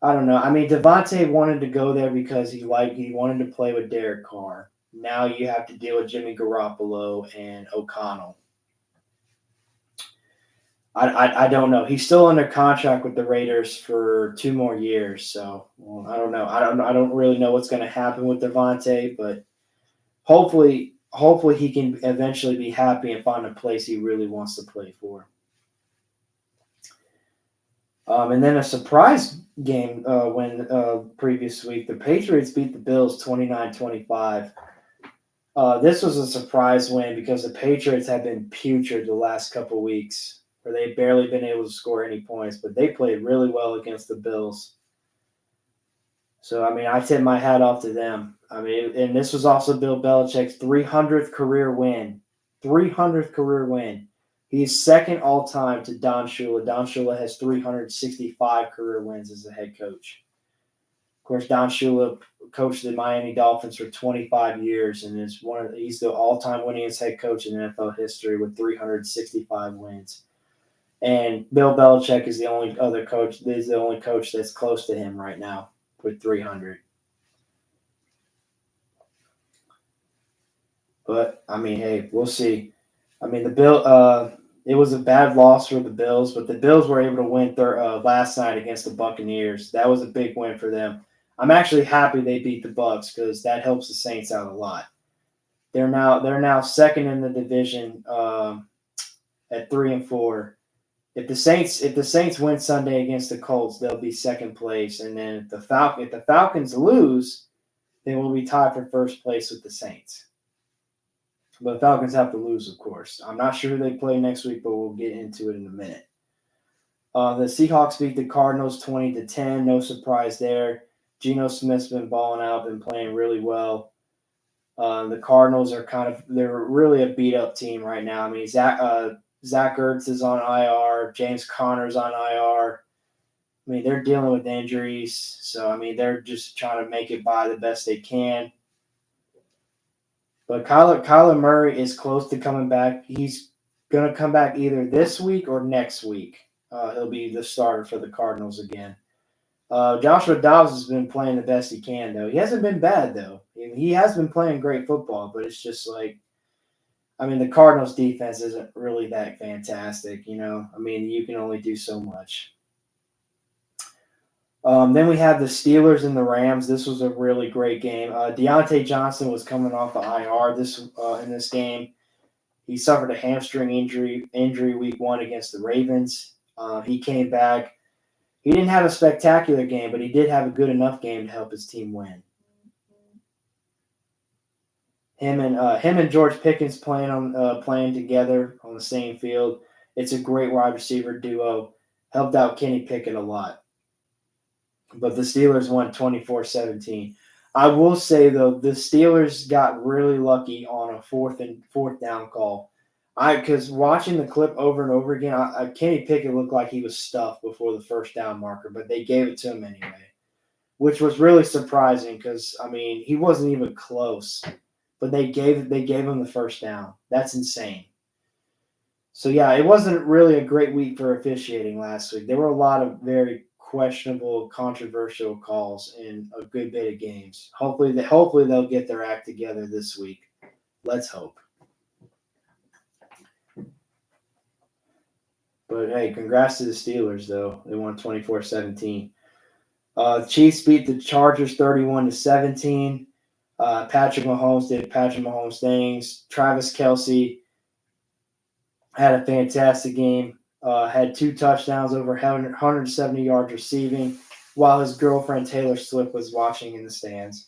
I don't know. I mean, Devontae wanted to go there because he wanted to play with Derek Carr. Now you have to deal with Jimmy Garoppolo and O'Connell. I don't know. He's still under contract with the Raiders for 2 more years, so I don't know. I don't really know what's going to happen with Devontae, but hopefully he can eventually be happy and find a place he really wants to play for. And then a surprise game when previous week, the Patriots beat the Bills 29-25. This was a surprise win because the Patriots have been putrid the last couple of weeks, where they've barely been able to score any points, but they played really well against the Bills. So, I mean, I tip my hat off to them. I mean, and this was also Bill Belichick's 300th career win. 300th career win. He's second all time to Don Shula. Don Shula has 365 career wins as a head coach. Of course, Don Shula coached the Miami Dolphins for 25 years and he's the all-time winningest head coach in NFL history with 365 wins. And Bill Belichick is the only other coach. He's the only coach that's close to him right now with 300. But I mean, hey, we'll see. I mean, it was a bad loss for the Bills, but the Bills were able to win last night against the Buccaneers. That was a big win for them. I'm actually happy they beat the Bucs because that helps the Saints out a lot. They're now second in the division at 3-4. If the Saints win Sunday against the Colts, they'll be second place, and then if the Falcons lose, they will be tied for first place with the Saints. But the Falcons have to lose, of course. I'm not sure who they play next week, but we'll get into it in a minute. The Seahawks beat the Cardinals 20-10. No surprise there. Geno Smith's been balling out, been playing really well. The Cardinals they're really a beat up team right now. I mean, Zach Ertz is on IR. James Conner's on IR. I mean, they're dealing with injuries. So, I mean, they're just trying to make it by the best they can. But Kyler Murray is close to coming back. He's going to come back either this week or next week. He'll be the starter for the Cardinals again. Joshua Dobbs has been playing the best he can, though. He hasn't been bad, though. He has been playing great football, but it's just like, I mean, the Cardinals' defense isn't really that fantastic, I mean, you can only do so much. Then we have the Steelers and the Rams. This was a really great game. Deontay Johnson was coming off the IR in this game. He suffered a hamstring injury week 1 against the Ravens. He came back. He didn't have a spectacular game, but he did have a good enough game to help his team win. Him and George Pickens playing together on the same field. It's a great wide receiver duo. Helped out Kenny Pickett a lot. But the Steelers won 24-17. I will say, though, the Steelers got really lucky on a fourth down call. Because watching the clip over and over again, Kenny Pickett looked like he was stuffed before the first down marker, but they gave it to him anyway, which was really surprising because, I mean, he wasn't even close. But they gave him the first down. That's insane. So, yeah, it wasn't really a great week for officiating last week. There were a lot of very questionable, controversial calls in a good bit of games. Hopefully they'll get their act together this week. Let's hope. But hey, congrats to the Steelers though. They won 24-17. Chiefs beat the Chargers 31-17. Patrick Mahomes did Patrick Mahomes things. Travis Kelce had a fantastic game. Had 2 touchdowns, over 170 yards receiving, while his girlfriend Taylor Swift was watching in the stands.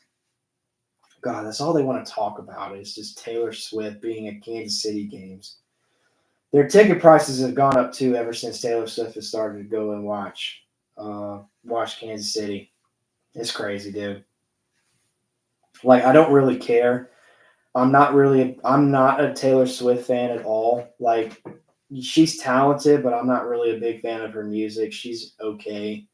God, that's all they want to talk about is just Taylor Swift being at Kansas City games. Their ticket prices have gone up too ever since Taylor Swift has started to go and watch Kansas City. It's crazy, dude. Like, I don't really care. I'm not a Taylor Swift fan at all. Like, she's talented, but I'm not really a big fan of her music. She's okay.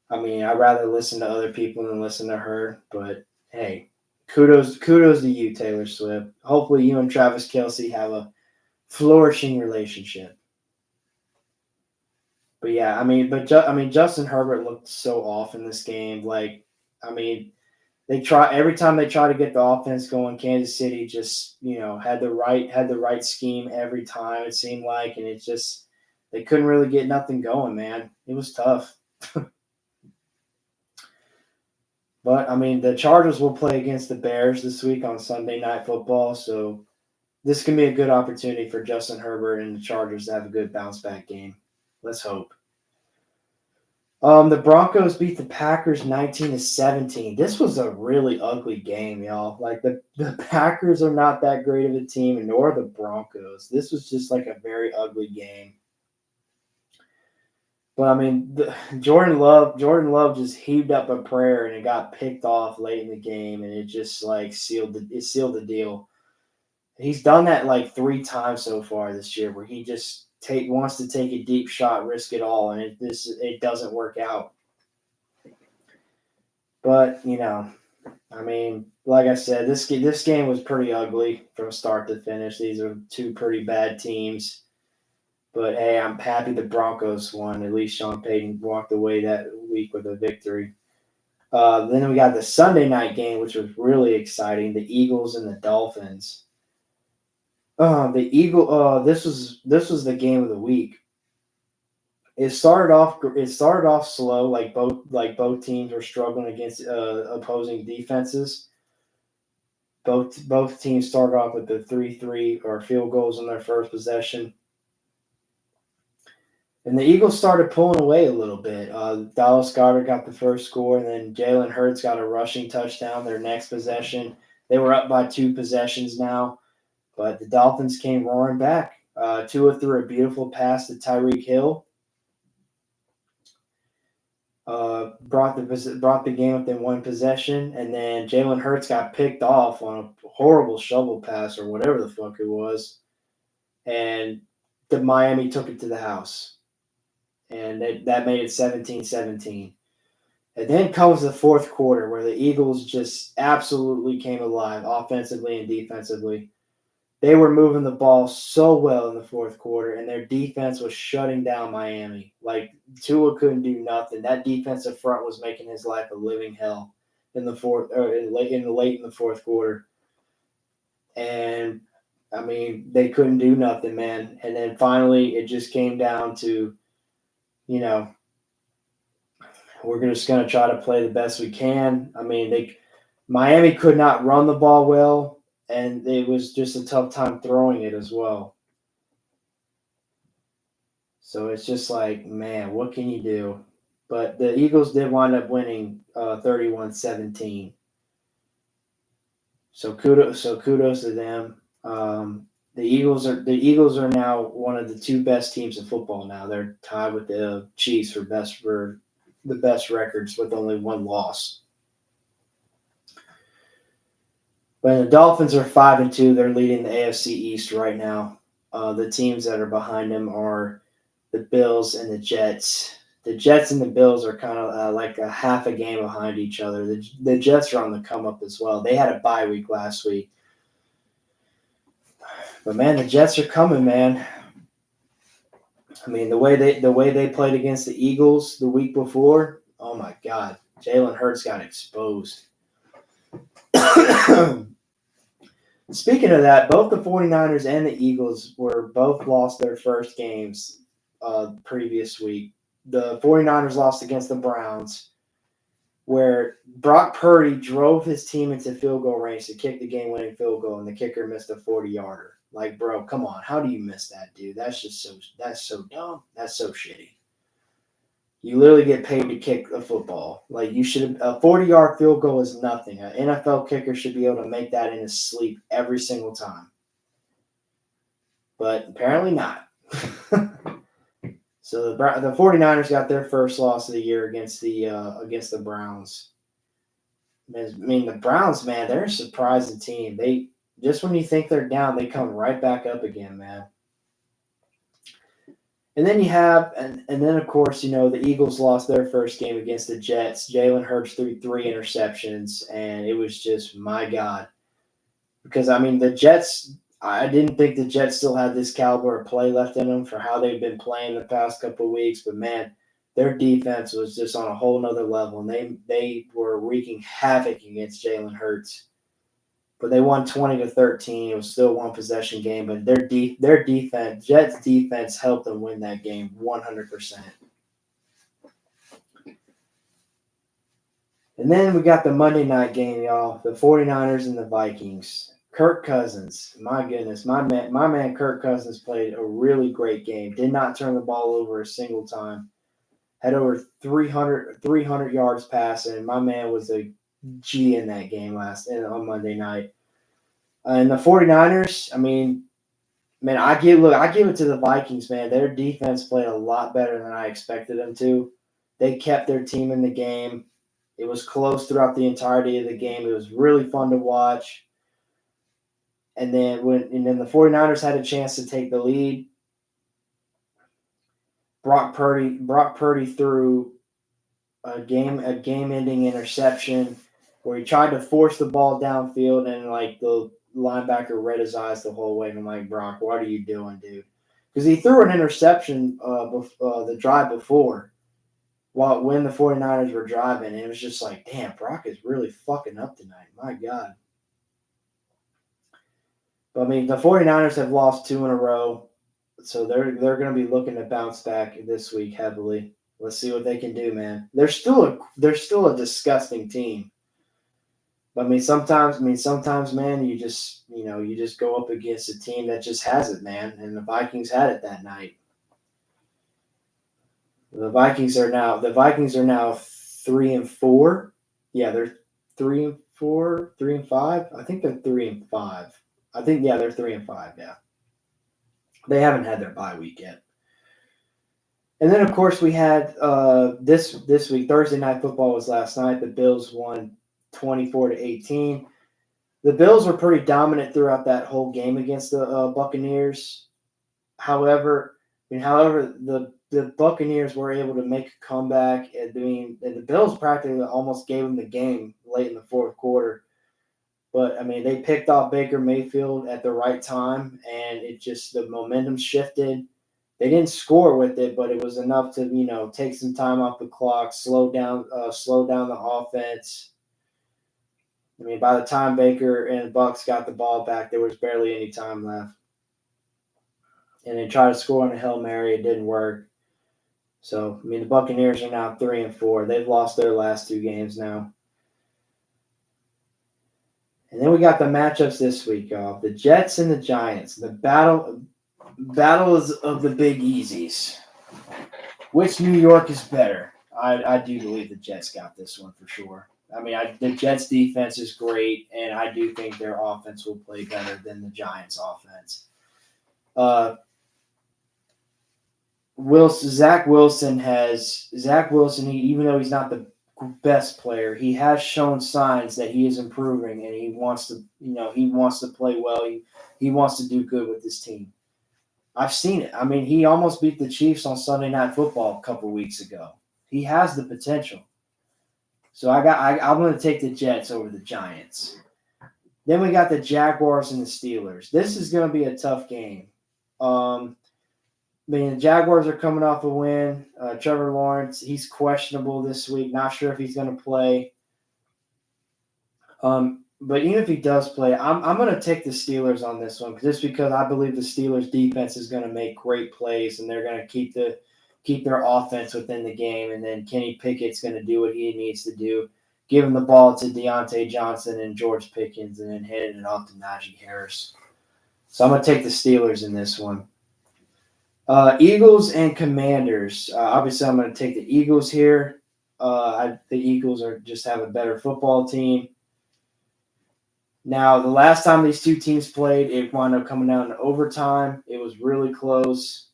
I mean, I'd rather listen to other people than listen to her. But hey, kudos to you, Taylor Swift. Hopefully, you and Travis Kelce have a flourishing relationship. But yeah, I mean, Justin Herbert looked so off in this game. Like, I mean, every time they try to get the offense going, Kansas City just, had the right scheme every time, it seemed like, and it just, they couldn't really get nothing going, man. It was tough. But I mean, the Chargers will play against the Bears this week on Sunday Night Football, so this can be a good opportunity for Justin Herbert and the Chargers to have a good bounce back game. Let's hope. The Broncos beat the Packers 19-17. This was a really ugly game, y'all. Like, the Packers are not that great of a team, nor the Broncos. This was just like a very ugly game. But I mean, Jordan Love just heaved up a prayer and it got picked off late in the game, and it just like sealed the deal. He's done that like 3 times so far this year, where he just wants to take a deep shot, risk it all, and it doesn't work out. But I mean, like I said, this game was pretty ugly from start to finish. These are 2 pretty bad teams. But hey, I'm happy the Broncos won. At least Sean Payton walked away that week with a victory. Then we got the Sunday night game, which was really exciting. The Eagles and the Dolphins. This was the game of the week. It started off slow, like both teams were struggling against opposing defenses. Both teams started off with the 3-3 or field goals on their first possession. And the Eagles started pulling away a little bit. Dallas Goedert got the first score, and then Jalen Hurts got a rushing touchdown their next possession. They were up by 2 possessions now, but the Dolphins came roaring back. Tua threw a beautiful pass to Tyreek Hill. Brought the game within 1 possession, and then Jalen Hurts got picked off on a horrible shovel pass or whatever the fuck it was, and the Miami took it to the house. And that made it 17-17. And then comes the fourth quarter where the Eagles just absolutely came alive offensively and defensively. They were moving the ball so well in the fourth quarter, and their defense was shutting down Miami. Like, Tua couldn't do nothing. That defensive front was making his life a living hell in the late in the fourth quarter. And I mean, they couldn't do nothing, man. And then finally, it just came down to, we're just going to try to play the best we can. I mean, Miami could not run the ball well, and it was just a tough time throwing it as well. So it's just like, man, what can you do? But the Eagles did wind up winning 31-17. So kudos to them. The Eagles are now one of the 2 best teams in football now. They're tied with the Chiefs for the best records with only 1 loss. But the Dolphins are 5-2. They're leading the AFC East right now. The teams that are behind them are the Bills and the Jets. The Jets and the Bills are kind of like a half a game behind each other. The Jets are on the come up as well. They had a bye week last week. But, man, the Jets are coming, man. I mean, the way they played against the Eagles the week before, oh my God, Jalen Hurts got exposed. Speaking of that, both the 49ers and the Eagles were both lost their first games previous week. The 49ers lost against the Browns, where Brock Purdy drove his team into field goal range to kick the game-winning field goal, and the kicker missed a 40-yarder. Like, bro, come on. How do you miss that, dude? That's so dumb. That's so shitty. You literally get paid to kick a football. Like, you should, a 40-yard field goal is nothing. An NFL kicker should be able to make that in his sleep every single time. But apparently not. So the 49ers got their first loss of the year against the Browns. I mean, the Browns, man, they're a surprising team. They just when you think they're down, they come right back up again, man. And then you have, and then of course, the Eagles lost their first game against the Jets. Jalen Hurts threw 3 interceptions, and it was just, my God. Because, I mean, the Jets, I didn't think the Jets still had this caliber of play left in them for how they've been playing the past couple of weeks. But, man, their defense was just on a whole nother level, and they were wreaking havoc against Jalen Hurts. But they won 20-13. It was still a one-possession game, but their defense, Jets' defense, helped them win that game 100%. And then we got the Monday night game, y'all. The 49ers and the Vikings. Kirk Cousins, my goodness, my man Kirk Cousins played a really great game. Did not turn the ball over a single time. Had over 300 yards passing. My man was a G in that game on Monday night. And the 49ers, I mean, man, I give it to the Vikings, man. Their defense played a lot better than I expected them to. They kept their team in the game. It was close throughout the entirety of the game. It was really fun to watch. And then the 49ers had a chance to take the lead. Brock Purdy threw a game-ending interception where he tried to force the ball downfield, and like the linebacker read his eyes the whole way. And I'm like, Brock, what are you doing, dude? Because he threw an interception the drive before when the 49ers were driving. And it was just like, damn, Brock is really fucking up tonight. My God. But, I mean, the 49ers have lost 2 in a row. So they're going to be looking to bounce back this week heavily. Let's see what they can do, man. They're still a disgusting team. But sometimes, man, you just go up against a team that just has it, man. And the Vikings had it that night. The Vikings are now 3-4. Yeah, they're 3-4, 3-5. I think they're 3-5. They're 3-5. Yeah. They haven't had their bye week yet. And then, of course, we had this week, Thursday Night Football was last night. The Bills won 24-18. The Bills were pretty dominant throughout that whole game against the Buccaneers. However, the Buccaneers were able to make a comeback. And the Bills practically almost gave them the game late in the fourth quarter. But, I mean, they picked off Baker Mayfield at the right time, and the momentum shifted. They didn't score with it, but it was enough to, take some time off the clock, slow down the offense. I mean, by the time Baker and Bucs got the ball back, there was barely any time left. And they tried to score on a Hail Mary. It didn't work. So, I mean, the Buccaneers are now 3-4. They've lost their last 2 games now. And then we got the matchups this week, y'all. The Jets and the Giants. The battle is of the Big Easies. Which New York is better? I do believe the Jets got this one for sure. I mean, the Jets' defense is great, and I do think their offense will play better than the Giants' offense. Zach Wilson, even though he's not the best player, he has shown signs that he is improving, and he wants to play well. He wants to do good with his team. I've seen it. I mean, he almost beat the Chiefs on Sunday Night Football a couple weeks ago. He has the potential. So I'm going to take the Jets over the Giants. Then we got the Jaguars and the Steelers. This is going to be a tough game. the Jaguars are coming off a win. Trevor Lawrence, he's questionable this week. Not sure if he's going to play. But even if he does play, I'm going to take the Steelers on this one just because I believe the Steelers defense is going to make great plays and they're going to keep their offense within the game. And then Kenny Pickett's going to do what he needs to do, giving the ball to Deontay Johnson and George Pickens, and then handing it off to Najee Harris. So I'm going to take the Steelers in this one. Eagles and Commanders. Obviously, I'm going to take the Eagles here. The Eagles just have a better football team. Now, the last time these two teams played, it wound up coming down to overtime. It was really close.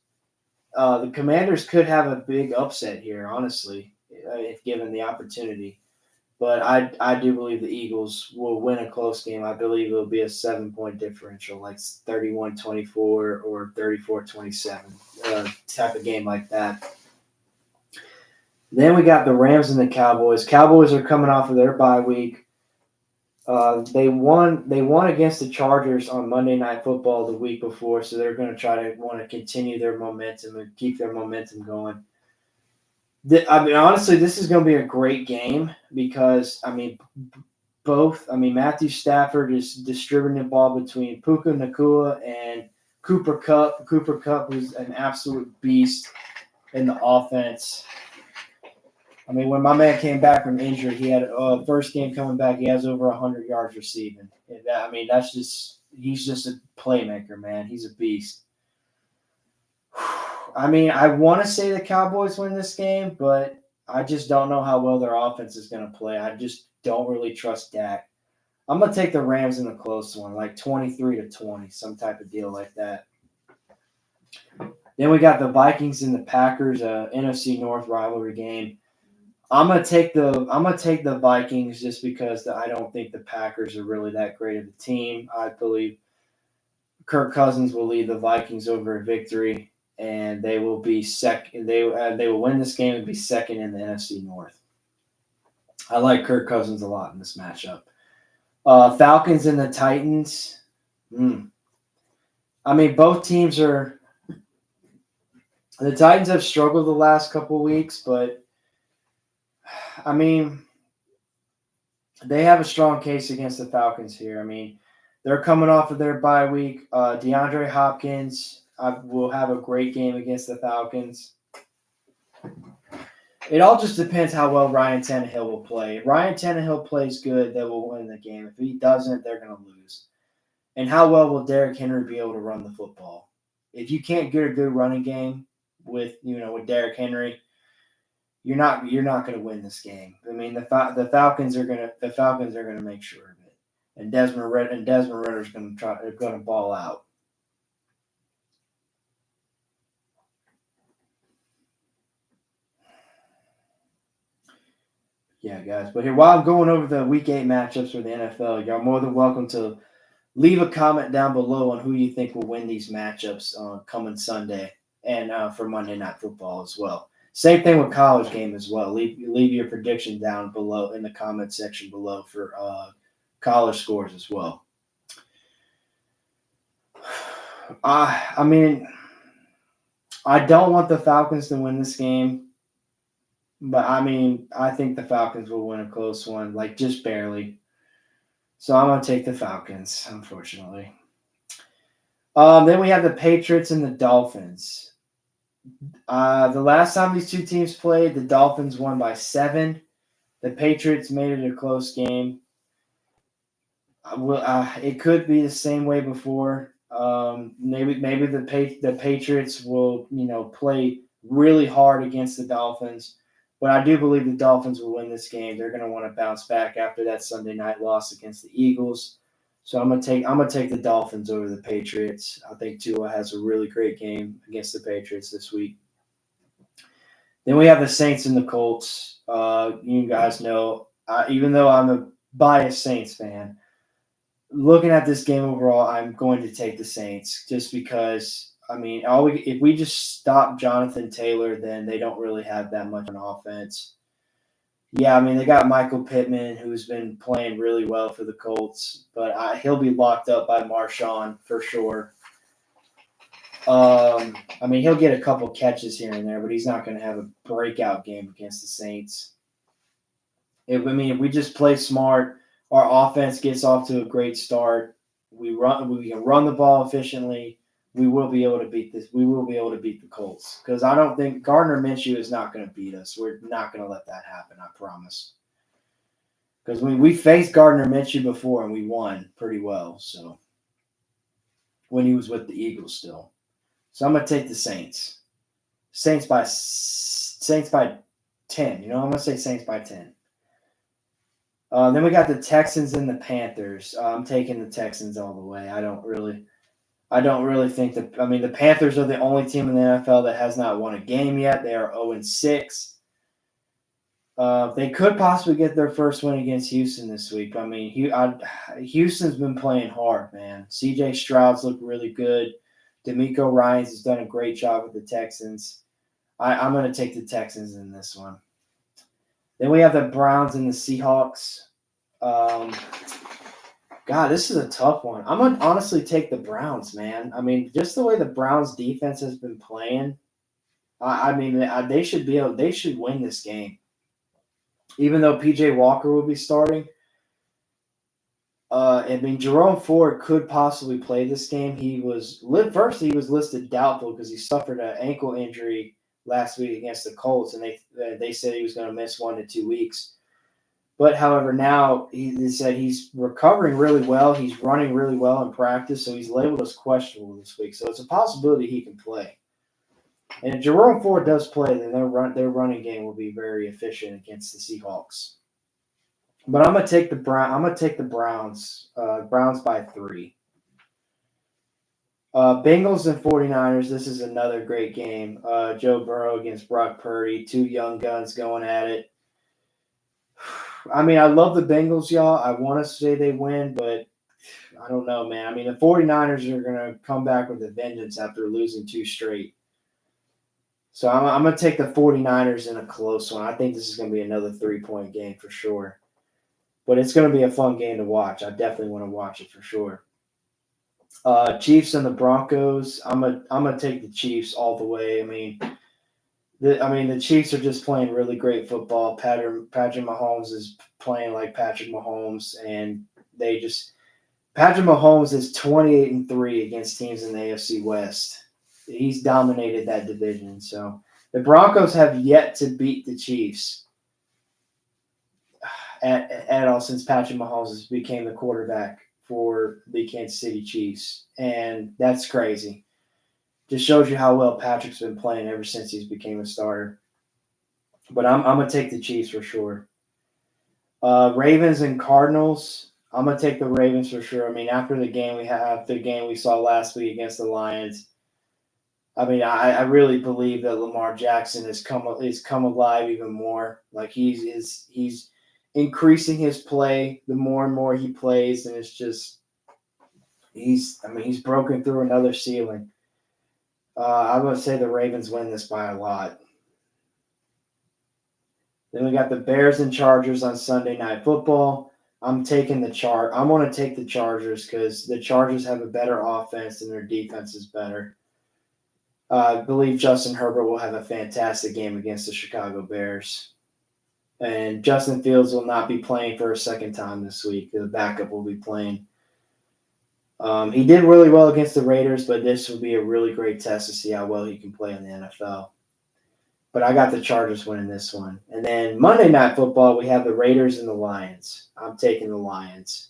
The Commanders could have a big upset here, honestly, if given the opportunity. But I do believe the Eagles will win a close game. I believe it'll be a 7-point differential, like 31-24 or 34-27, type of game like that. Then we got the Rams and the Cowboys. Cowboys are coming off of their bye week. They won against the Chargers on Monday Night Football the week before, so they're going to want to continue their momentum and keep their momentum going. Honestly, this is going to be a great game because, Matthew Stafford is distributing the ball between Puka Nacua and Cooper Kupp. Cooper Kupp is an absolute beast in the offense. When my man came back from injury, he had first game coming back, he has over 100 yards receiving. He's just a playmaker, man. He's a beast. I want to say the Cowboys win this game, but I just don't know how well their offense is going to play. I just don't really trust Dak. I'm going to take the Rams in a close one, like 23-20, some type of deal like that. Then we got the Vikings and the Packers, NFC North rivalry game. I'm gonna take the Vikings just because I don't think the Packers are really that great of a team. I believe Kirk Cousins will lead the Vikings over a victory, and they will be second. They will win this game and be second in the NFC North. I like Kirk Cousins a lot in this matchup. Falcons and the Titans. Both teams are. The Titans have struggled the last couple of weeks, but they have a strong case against the Falcons here. They're coming off of their bye week. DeAndre Hopkins will have a great game against the Falcons. It all just depends how well Ryan Tannehill will play. If Ryan Tannehill plays good, they will win the game. If he doesn't, they're going to lose. And how well will Derrick Henry be able to run the football? If you can't get a good running game with Derrick Henry, you're not going to win this game. The Falcons are going to make sure of it, and Desmond Ritter's going to ball out. Yeah, guys. But here, while I'm going over the Week 8 matchups for the NFL, y'all more than welcome to leave a comment down below on who you think will win these matchups coming Sunday and for Monday Night Football as well. Same thing with college game as well. Leave your prediction down below in the comment section below for college scores as well. I don't want the Falcons to win this game, but I think the Falcons will win a close one, like just barely. So I'm going to take the Falcons, unfortunately. Then we have the Patriots and the Dolphins. The last time these two teams played, the Dolphins won by 7. The Patriots made it a close game. It could be the same way before. Maybe the Patriots will play really hard against the Dolphins, but I do believe the Dolphins will win this game. They're going to want to bounce back after that Sunday night loss against the Eagles. So I'm gonna take the Dolphins over the Patriots. I think Tua has a really great game against the Patriots this week. Then we have the Saints and the Colts. You guys know, even though I'm a biased Saints fan, looking at this game overall, I'm going to take the Saints just because, if we just stop Jonathan Taylor, then they don't really have that much on offense. Yeah, they got Michael Pittman, who's been playing really well for the Colts, but he'll be locked up by Marshawn for sure. I mean, he'll get a couple catches here and there, but he's not going to have a breakout game against the Saints. I mean, if we just play smart, our offense gets off to a great start. We can run the ball efficiently. We will be able to beat this. We will be able to beat the Colts because I don't think Gardner Minshew is not going to beat us. We're not going to let that happen. I promise. Because we faced Gardner Minshew before and we won pretty well. So when he was with the Eagles still, so I'm going to take the Saints. Saints by 10. You know, I'm going to say Saints by 10. Then we got the Texans and the Panthers. I'm taking the Texans all the way. I don't really think that. I mean, the Panthers are the only team in the NFL that has not won a game yet. They are 0-6. They could possibly get their first win against Houston this week. I mean, Houston's been playing hard, man. C.J. Stroud's looked really good. DeMeco Ryans has done a great job with the Texans. I'm going to take the Texans in this one. Then we have the Browns and the Seahawks. God, this is a tough one. I'm going to honestly take the Browns, man. I mean, just the way the Browns defense has been playing, I mean, they should win this game. Even though P.J. Walker will be starting. I mean, Jerome Ford could possibly play this game. He was listed doubtful because he suffered an ankle injury last week against the Colts, and they said he was going to miss 1 to 2 weeks. But however, now he said he's recovering really well. He's running really well in practice, so he's labeled as questionable this week. So it's a possibility he can play. And if Jerome Ford does play, then their running game will be very efficient against the Seahawks. But I'm gonna take the Browns. Browns by 3. Bengals and 49ers. This is another great game. Joe Burrow against Brock Purdy. 2 young guns going at it. I mean, I love the Bengals, y'all. I want to say they win, but I don't know, man. I mean, the 49ers are going to come back with a vengeance after losing 2 straight. So I'm going to take the 49ers in a close one. I think this is going to be another 3-point game for sure. But it's going to be a fun game to watch. I definitely want to watch it for sure. Chiefs and the Broncos. I'm gonna take the Chiefs all the way. I mean, the Chiefs are just playing really great football. Patrick Mahomes is playing like Patrick Mahomes, and Patrick Mahomes is 28-3 against teams in the AFC West. He's dominated that division. So the Broncos have yet to beat the Chiefs at all since Patrick Mahomes became the quarterback for the Kansas City Chiefs, and that's crazy. Just shows you how well Patrick's been playing ever since he's became a starter. But I'm gonna take the Chiefs for sure. Ravens and Cardinals. I'm gonna take the Ravens for sure. I mean, after the game we saw last week against the Lions. I mean, I really believe that Lamar Jackson has come alive even more. Like he's increasing his play the more and more he plays, and it's just he's broken through another ceiling. I'm going to say the Ravens win this by a lot. Then we got the Bears and Chargers on Sunday Night Football. I'm going to take the Chargers because the Chargers have a better offense and their defense is better. I believe Justin Herbert will have a fantastic game against the Chicago Bears. And Justin Fields will not be playing for a second time this week. The backup will be playing. He did really well against the Raiders, but this will be a really great test to see how well he can play in the NFL. But I got the Chargers winning this one. And then Monday Night Football, we have the Raiders and the Lions. I'm taking the Lions.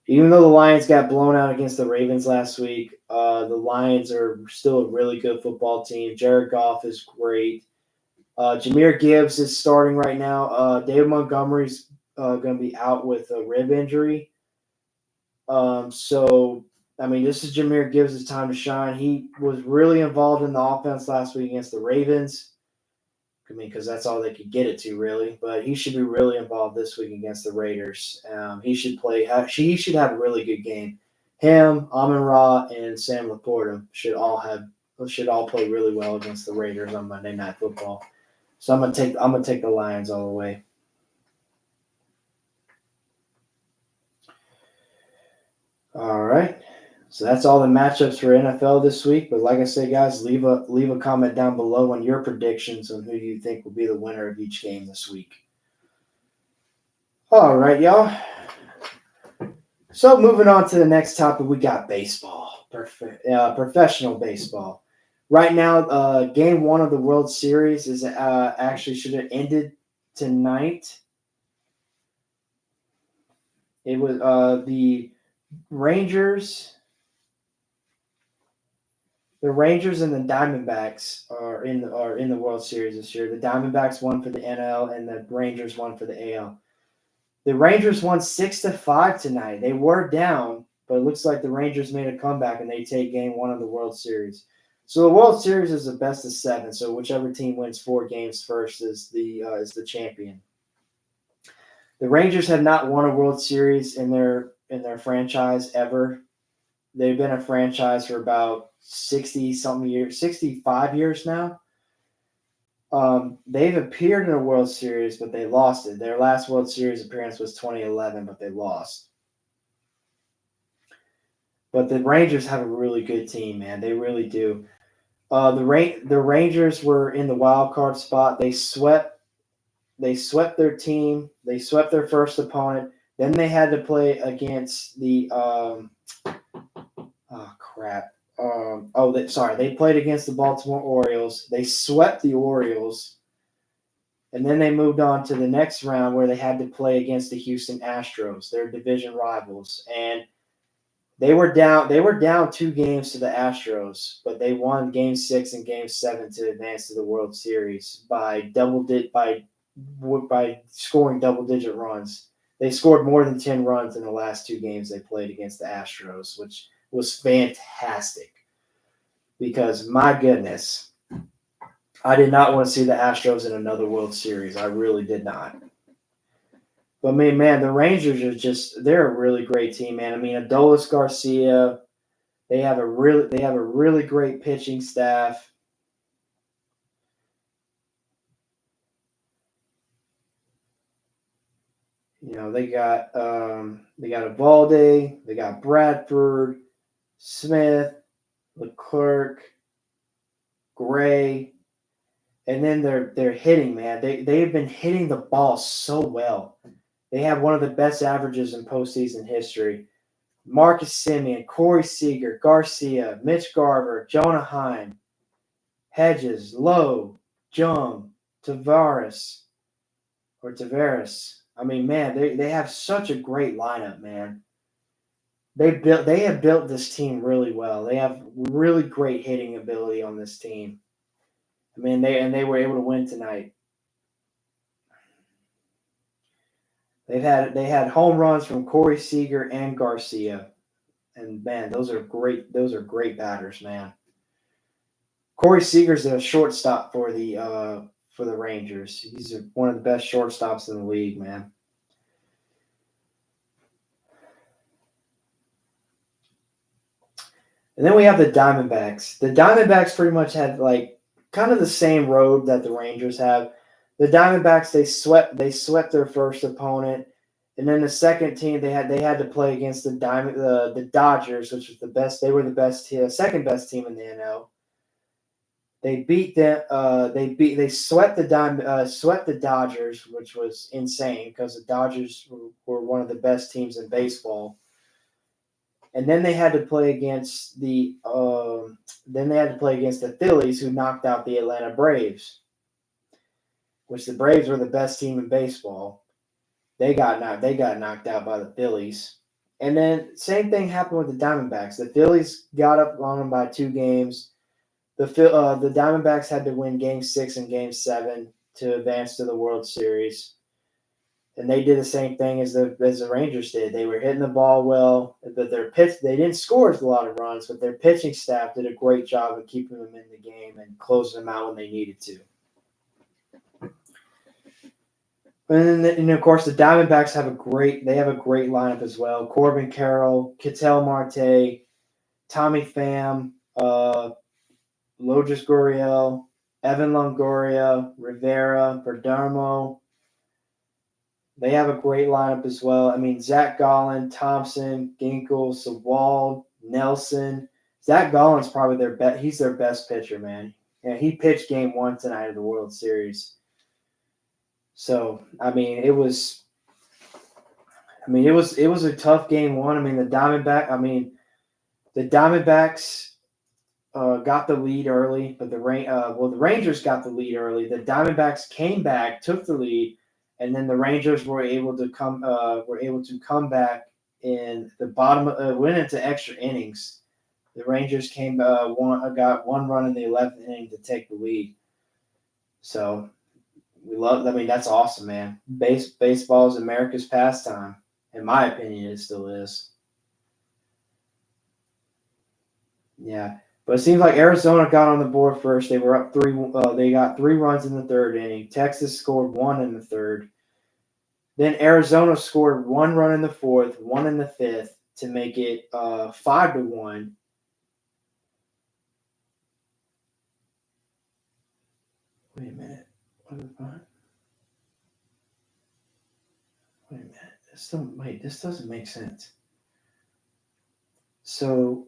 Even though the Lions got blown out against the Ravens last week, the Lions are still a really good football team. Jared Goff is great. Jahmyr Gibbs is starting right now. David Montgomery's going to be out with a rib injury. So, I mean, this is Jahmyr Gibbs' time to shine. He was really involved in the offense last week against the Ravens. I mean, because that's all they could get it to, really. But he should be really involved this week against the Raiders. He should play. He should have a really good game. Him, Amon-Ra, and Sam Laporta should all play really well against the Raiders on Monday Night Football. So I'm gonna take the Lions all the way. All right. So that's all the matchups for NFL this week. But like I said, guys, leave a comment down below on your predictions on who you think will be the winner of each game this week. All right, y'all. So moving on to the next topic, we got baseball, professional baseball. Right now, Game 1 of the World Series is actually should have ended tonight. It was the Rangers. The Rangers and the Diamondbacks are in the World Series this year. The Diamondbacks won for the NL, and the Rangers won for the AL. The Rangers won 6-5 tonight. They were down, but it looks like the Rangers made a comeback and they take Game 1 of the World Series. So the World Series is the best of 7. So whichever team wins 4 games first is the champion. The Rangers have not won a World Series in their franchise ever. They've been a franchise for about 60-something years, 65 years now. They've appeared in a World Series, but they lost it. Their last World Series appearance was 2011, but they lost. But the Rangers have a really good team, man. They really do. The Rangers were in the wild card spot. They swept their team. They swept their first opponent. Then they had to play against the they played against the Baltimore Orioles. They swept the Orioles. And then they moved on to the next round where they had to play against the Houston Astros, their division rivals. And they were down 2 games to the Astros, but they won Game 6 and Game 7 to advance to the World Series by scoring double-digit runs. They scored more than 10 runs in the last 2 games they played against the Astros, which was fantastic. Because, my goodness, I did not want to see the Astros in another World Series. I really did not. But, man, the Rangers they're a really great team, man. I mean, Adolis Garcia, they have a really great pitching staff. You know, they got Evaldi, they got Bradford, Smith, Leclerc, Gray, and then they're hitting, man. They've been hitting the ball so well. They have one of the best averages in postseason history. Marcus Semien, Corey Seager, Garcia, Mitch Garver, Jonah Heim, Hedges, Lowe, Jung, Tavares. I mean, man, they have such a great lineup, man. They have built this team really well. They have really great hitting ability on this team. I mean, they were able to win tonight. They had home runs from Corey Seager and Garcia, and man, those are great batters, man. Corey Seager's a shortstop for the Rangers. He's one of the best shortstops in the league, man. And then we have the Diamondbacks. The Diamondbacks pretty much had like kind of the same road that the Rangers have. The Diamondbacks they swept their first opponent, and then the second team they had to play against the Dodgers, which was the best. They were the best second best team in the NL. They beat them. They swept the Dodgers, which was insane because the Dodgers were one of the best teams in baseball. And then they had to play against the Phillies, who knocked out the Atlanta Braves, which the Braves were the best team in baseball. They got knocked out by the Phillies. And then same thing happened with the Diamondbacks. The Phillies got up on them by 2 games. The Diamondbacks had to win Game 6 and Game 7 to advance to the World Series. And they did the same thing as the Rangers did. They were hitting the ball well, but they didn't score a lot of runs, but their pitching staff did a great job of keeping them in the game and closing them out when they needed to. And of course, the Diamondbacks have a great lineup as well. Corbin Carroll, Ketel Marte, Tommy Pham, Lourdes Gurriel, Evan Longoria, Rivera, Perdomo. They have a great lineup as well. I mean, Zach Gallen, Thompson, Ginkel, Sewald, Nelson. Zach Gallen's probably their best. He's their best pitcher, man. Yeah, he pitched game 1 tonight of the World Series. So I mean, it was a tough game 1. I mean, the Diamondbacks got the lead early, but the Rangers got the lead early. The Diamondbacks came back, took the lead, and then the Rangers were able to come back in the bottom. Went into extra innings. The Rangers got 1 run in the 11th inning to take the lead. So that's awesome, man. Baseball is America's pastime. In my opinion, it still is. Yeah. But it seems like Arizona got on the board first. They were up 3. They got 3 runs in the 3rd inning. Texas scored 1 in the 3rd. Then Arizona scored 1 run in the 4th, 1 in the 5th to make it 5-1. Wait a minute. Wait a minute. This doesn't make sense. So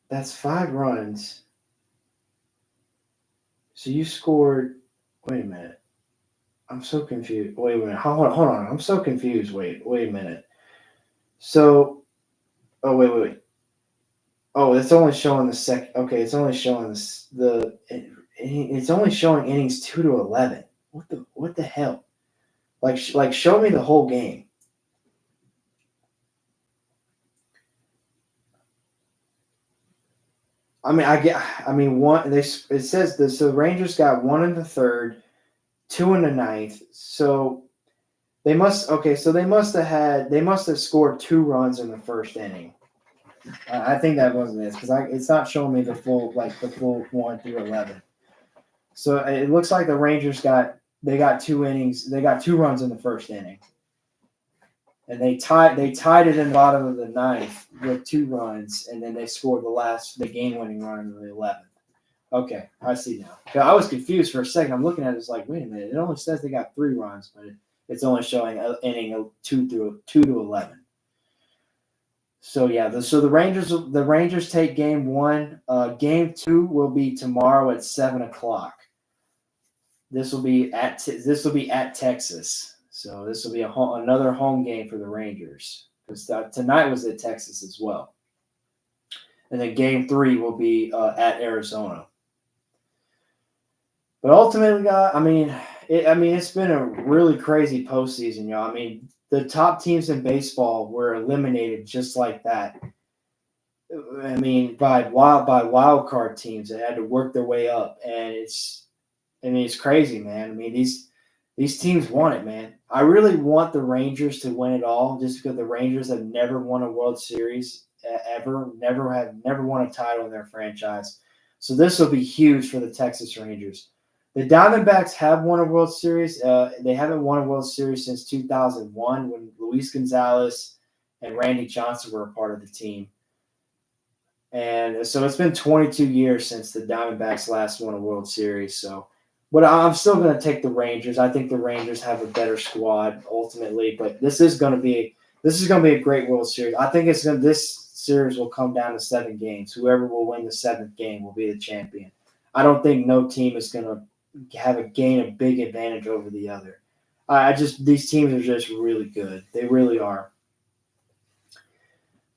that's 5 runs. So you scored. Wait a minute. I'm so confused. Wait a minute. Hold on. I'm so confused. Wait a minute. So, wait. Oh, it's only showing the second. Okay, it's only showing it's only showing innings 2 to 11. What the hell? Like show me the whole game. It says this. So the Rangers got 1 in the 3rd, 2 in the 9th. So they must have scored 2 runs in the 1st inning. I think that wasn't it because it's not showing me the full 1 through 11. So it looks like the Rangers got 2 innings. They got 2 runs in the 1st inning, and they tied it in the bottom of the 9th with 2 runs, and then they scored the game-winning run in the 11th. Okay, I see now. I was confused for a second. I'm looking at it, it's like, wait a minute. It only says they got 3 runs, but it's only showing an inning of 2 to 11. So yeah, the Rangers take game 1. Game 2 will be tomorrow at 7:00. This will be at Texas. So this will be another home game for the Rangers because tonight was at Texas as well. And then game 3 will be at Arizona. But ultimately, it's been a really crazy postseason, y'all. I mean, the top teams in baseball were eliminated just like that. I mean, by wild card teams that had to work their way up, and it's crazy, man. I mean, these teams want it, man. I really want the Rangers to win it all, just because the Rangers have never won a World Series ever, never won a title in their franchise. So this will be huge for the Texas Rangers. The Diamondbacks have won a World Series. They haven't won a World Series since 2001 when Luis Gonzalez and Randy Johnson were a part of the team. And so it's been 22 years since the Diamondbacks last won a World Series. So, but I'm still going to take the Rangers. I think the Rangers have a better squad ultimately, but this is going to be a great World Series. I think this series will come down to 7 games. Whoever will win the 7th game will be the champion. I don't think no team is going to gain a big advantage over the other. These teams are just really good. They really are.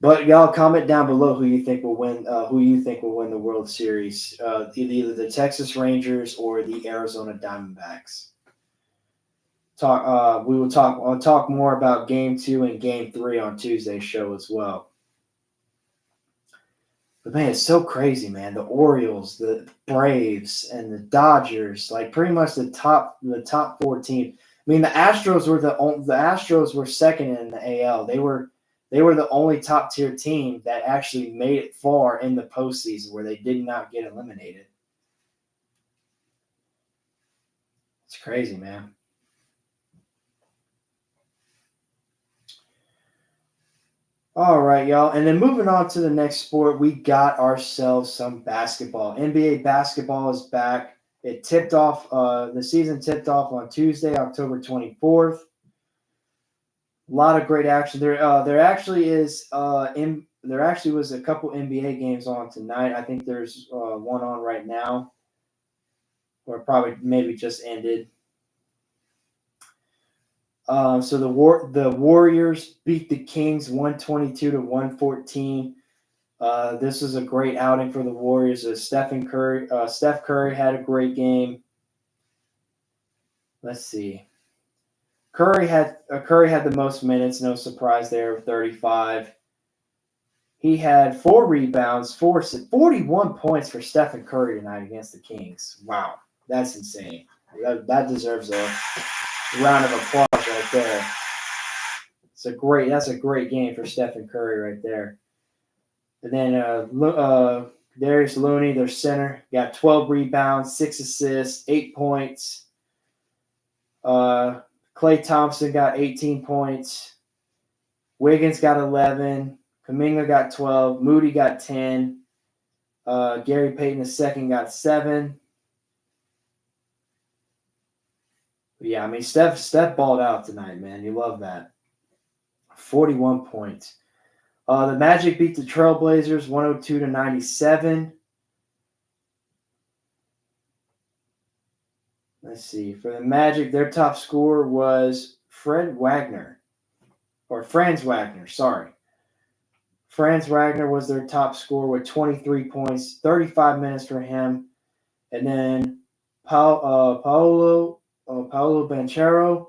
But y'all comment down below who you think will win. Who you think will win the World Series? Either the Texas Rangers or the Arizona Diamondbacks. I'll talk more about Game 2 and Game 3 on Tuesday's show as well. But man, it's so crazy, man. The Orioles, the Braves, and the Dodgers, like pretty much the top 4 teams. I mean, the Astros were second in the AL. They were the only top tier team that actually made it far in the postseason where they did not get eliminated. It's crazy, man. All right, y'all. And then moving on to the next sport, we got ourselves some basketball. NBA basketball is back. It tipped off, the season tipped off on Tuesday, October 24th. A lot of great action. There actually is there actually was a couple NBA games on tonight. I think there's one on right now, or probably maybe just ended. So the Warriors beat the Kings 122 to 114. This was a great outing for the Warriors. Steph Curry had a great game. Let's see. Curry had the most minutes, no surprise there, 35. He had 4 rebounds, 41 points for Stephen Curry tonight against the Kings. Wow, that's insane. That deserves a round of applause right there. That's a great game for Stephen Curry right there. And then Darius Looney, their center, got 12 rebounds, 6 assists, 8 points. Klay Thompson got 18 points. Wiggins got 11. Kuminga got 12. Moody got 10. Gary Payton II got 7. But yeah, I mean, Steph balled out tonight, man. You love that. 41 points. The Magic beat the Trailblazers 102 to 97. Let's see. For the Magic, their top scorer was Franz Wagner, sorry. Franz Wagner was their top scorer with 23 points, 35 minutes for him. And then Paolo Banchero,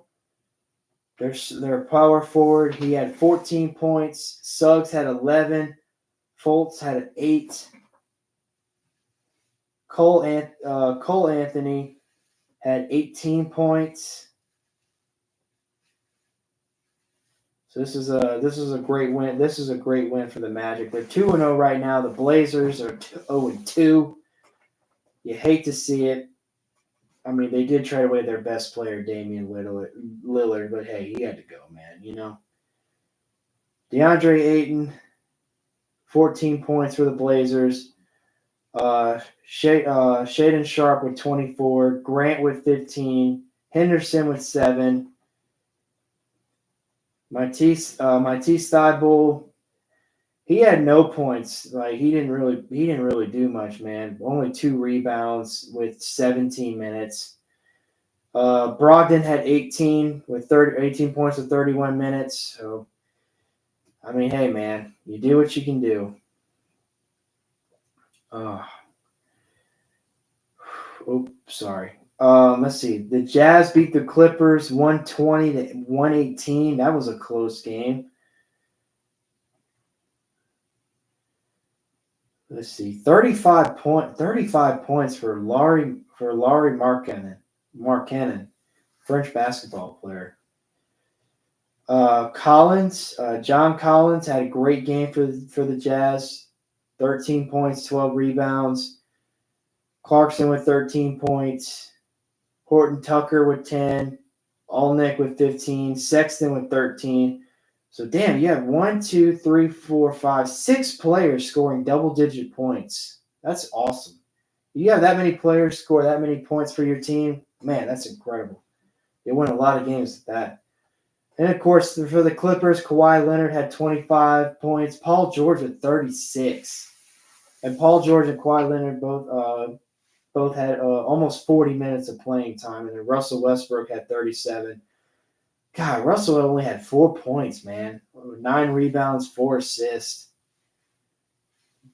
their power forward, he had 14 points. Suggs had 11. Fultz had 8. Cole Anthony had 18 points. So this is a great win. This is a great win for the Magic. They're 2-0 right now. The Blazers are 0-2. You hate to see it. I mean, they did trade away their best player, Damian Lillard, but hey, he had to go, man. You know. DeAndre Ayton, 14 points for the Blazers. Shaedon Sharpe with 24. Grant with 15. Henderson with 7. Matisse Thybulle, he had no points. Like he didn't really do much, man. Only 2 rebounds with 17 minutes. Brogdon had 18 points with 31 minutes. So, I mean, hey, man, you do what you can do. Sorry. Let's see. The Jazz beat the Clippers 120 to 118. That was a close game. Let's see. 35 points for Laurie Markkanen, French basketball player. John Collins had a great game for the Jazz. 13 points, 12 rebounds. Clarkson with 13 points. Horton Tucker with 10, Olnick with 15, Sexton with 13. So, damn, you have 6 players scoring double-digit points. That's awesome. You have that many players score that many points for your team, man, that's incredible. They win a lot of games with that. And, of course, for the Clippers, Kawhi Leonard had 25 points. Paul George with 36. And Paul George and Kawhi Leonard both had almost 40 minutes of playing time, and then Russell Westbrook had 37. God, Russell only had 4 points, man. 9 rebounds, 4 assists.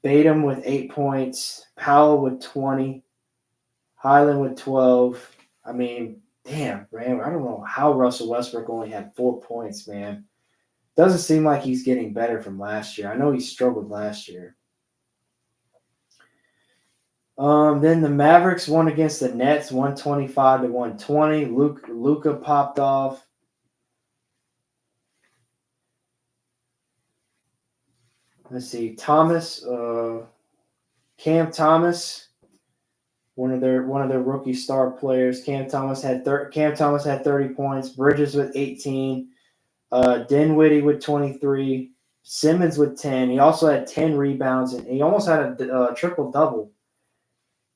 Batum with 8 points. Powell with 20. Highland with 12. I mean, damn, man. I don't know how Russell Westbrook only had 4 points, man. Doesn't seem like he's getting better from last year. I know he struggled last year. Then the Mavericks won against the Nets, 125 to 120. Luka popped off. Let's see, Cam Thomas, one of their rookie star players. Cam Thomas had 30 points. Bridges with 18. Dinwiddie with 23. Simmons with 10. He also had 10 rebounds, and he almost had a triple double.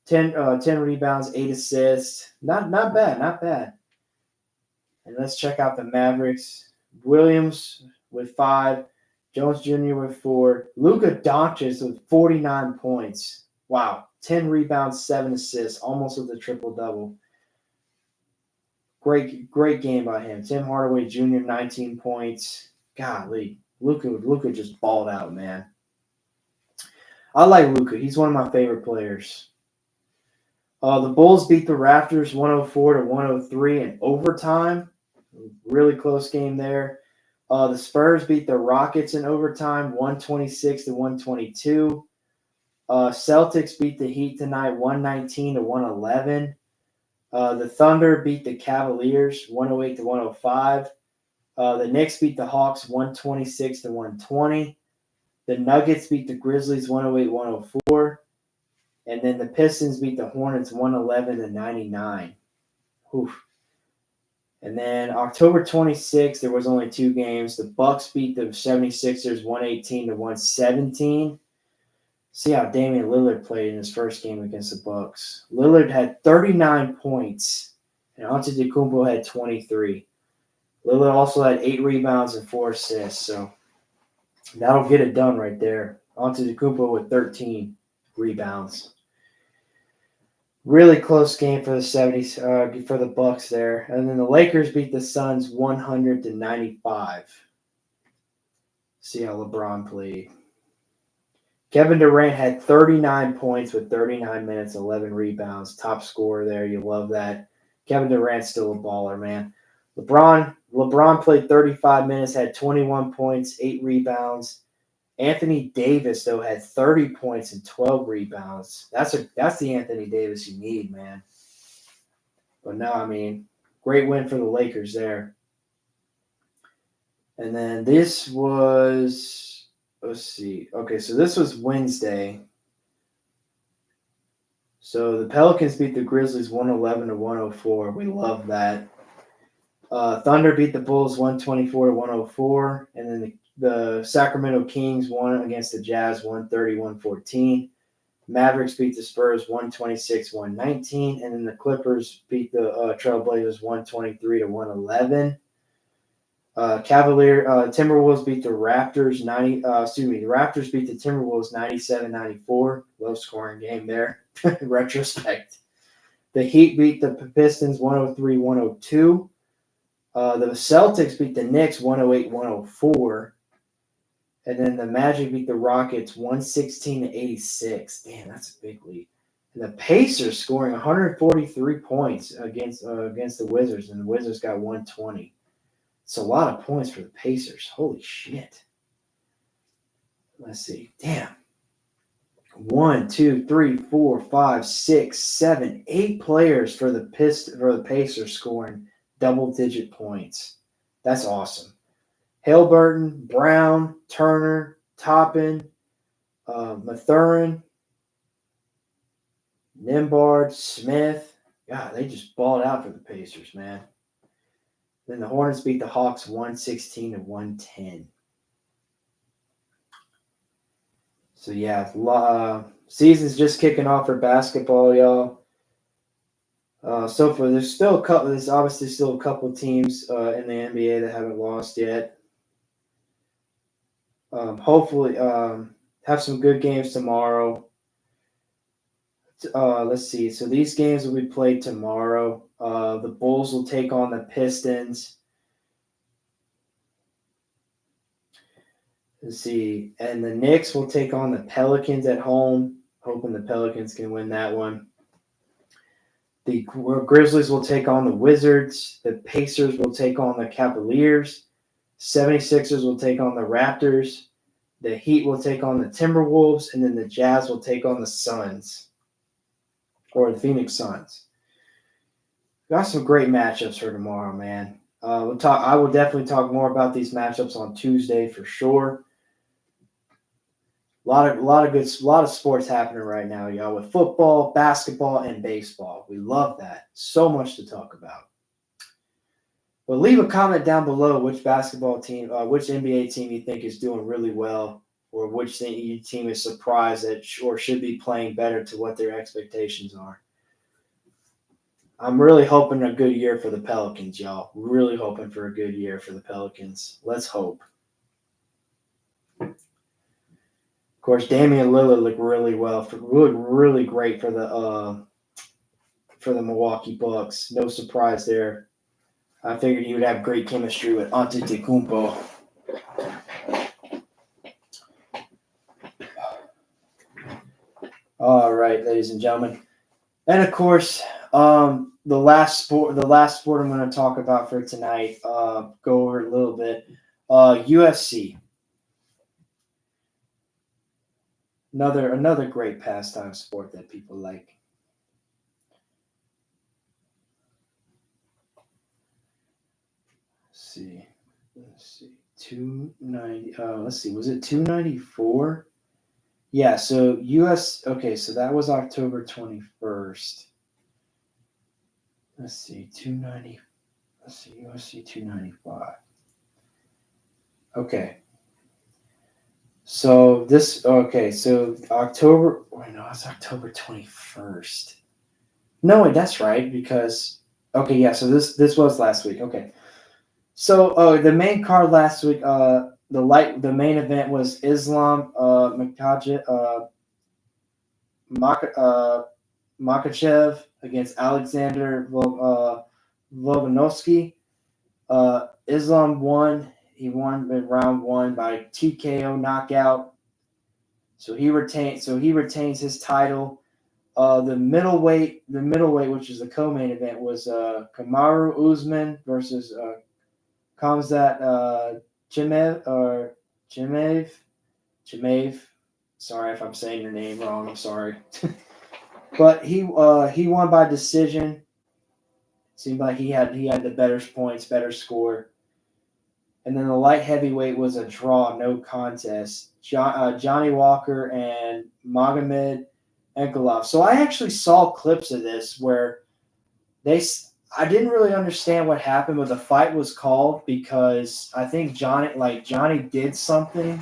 10 rebounds, 8 assists. Not bad. And let's check out the Mavericks. Williams with 5. Jones Jr. with 4. Luka Doncic with 49 points. Wow. 10 rebounds, 7 assists, almost with a triple-double. Great game by him. Tim Hardaway Jr., 19 points. Golly. Luka just balled out, man. I like Luka. He's one of my favorite players. The Bulls beat the Raptors 104-103 in overtime. Really close game there. The Spurs beat the Rockets in overtime 126-122. Celtics beat the Heat tonight 119-111. The Thunder beat the Cavaliers 108-105. The Knicks beat the Hawks 126-120. The Nuggets beat the Grizzlies 108-104. And then the Pistons beat the Hornets 111-99. Oof. And then October 26th, there was only 2 games. The Bucks beat the 76ers 118-117. See how Damian Lillard played in his first game against the Bucks. Lillard had 39 points, and Antetokounmpo had 23. Lillard also had 8 rebounds and 4 assists, so that'll get it done right there. Antetokounmpo with 13 rebounds. Really close game for the 70s, for the Bucks there. And then the Lakers beat the Suns 100-95. See how LeBron played. Kevin Durant had 39 points with 39 minutes, 11 rebounds. Top scorer there. You love that. Kevin Durant's still a baller, man. LeBron played 35 minutes, had 21 points, 8 rebounds. Anthony Davis, though, had 30 points and 12 rebounds. That's the Anthony Davis you need, man. But no, I mean, great win for the Lakers there. And then this was, let's see. Okay, so this was Wednesday. So the Pelicans beat the Grizzlies 111-104. We love that. Thunder beat the Bulls 124-104. And then the Sacramento Kings won against the Jazz 130-114. Mavericks beat the Spurs 126-119. And then the Clippers beat the Trailblazers 123-111. Timberwolves beat the Raptors the Raptors beat the Timberwolves 97-94. Low scoring game there. In retrospect. The Heat beat the Pistons 103-102. The Celtics beat the Knicks 108-104. And then the Magic beat the Rockets 116-86. Damn, that's a big lead. And the Pacers scoring 143 points against the Wizards, and the Wizards got 120. It's a lot of points for the Pacers. Holy shit. Let's see. Damn. 1, 2, 3, 4, 5, 6, 7, 8 players for the Pacers scoring double-digit points. That's awesome. Haliburton, Brown, Turner, Toppin, Mathurin, Nembhard, Smith. God, they just balled out for the Pacers, man. Then the Hornets beat the Hawks 116-110. So, yeah, season's just kicking off for basketball, y'all. So far, there's obviously still a couple teams in the NBA that haven't lost yet. Hopefully, have some good games tomorrow. Let's see. So these games will be played tomorrow. The Bulls will take on the Pistons. Let's see. And the Knicks will take on the Pelicans at home. Hoping the Pelicans can win that one. The Grizzlies will take on the Wizards. The Pacers will take on the Cavaliers. 76ers will take on the Raptors. The Heat will take on the Timberwolves. And then the Jazz will take on the Suns. Or the Phoenix Suns. Got some great matchups for tomorrow, man. I will definitely talk more about these matchups on Tuesday for sure. A lot of sports happening right now, y'all, with football, basketball, and baseball. We love that. So much to talk about. But leave a comment down below which basketball team, which NBA team you think is doing really well, or which team is surprised that or should be playing better to what their expectations are. I'm really hoping a good year for the Pelicans, y'all. Really hoping for a good year for the Pelicans. Let's hope. Of course, Damian Lillard looked really well, looked really great for the Milwaukee Bucks. No surprise there. I figured he would have great chemistry with Antetokounmpo. All right, ladies and gentlemen, and of course, the last sport I'm going to talk about for tonight. Go over it a little bit. UFC. Another great pastime sport that people like. Let's see. 290. Let's see. Was it 294? Yeah. So Okay. So that was October 21st. Let's see. 290. Let's see. UFC 295. Okay. So this. Okay. So October. Wait, no, it's October 21st. No, wait, that's right because. Okay. Yeah. So this was last week. Okay. So the main card last week, the main event was Islam Makachev against Alexander Volkanovski. Islam won. He won in round 1 by TKO knockout. So he retains his title. The middleweight, which is the co-main event, was Kamaru Usman versus Khamzat Chimaev. Sorry if I'm saying your name wrong. I'm sorry. But he won by decision. Seemed like he had the better points, better score. And then the light heavyweight was a draw, no contest. Johnny Walker and Magomed Ankalaev. So I actually saw clips of this where I didn't really understand what happened, but the fight was called because I think Johnny did something.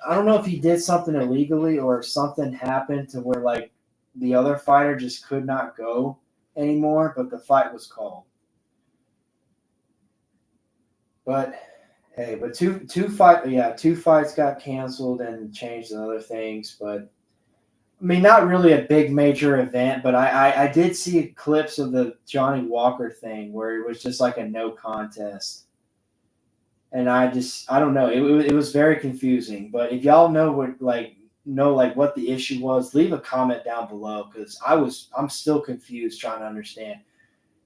I don't know if he did something illegally or if something happened to where like the other fighter just could not go anymore, but the fight was called. But hey, two fights got canceled and changed to other things, but I mean, not really a big major event, but I did see clips of the Johnny Walker thing where it was just like a no contest. And I don't know. It was very confusing. But if y'all know what the issue was, leave a comment down below because I'm still confused trying to understand.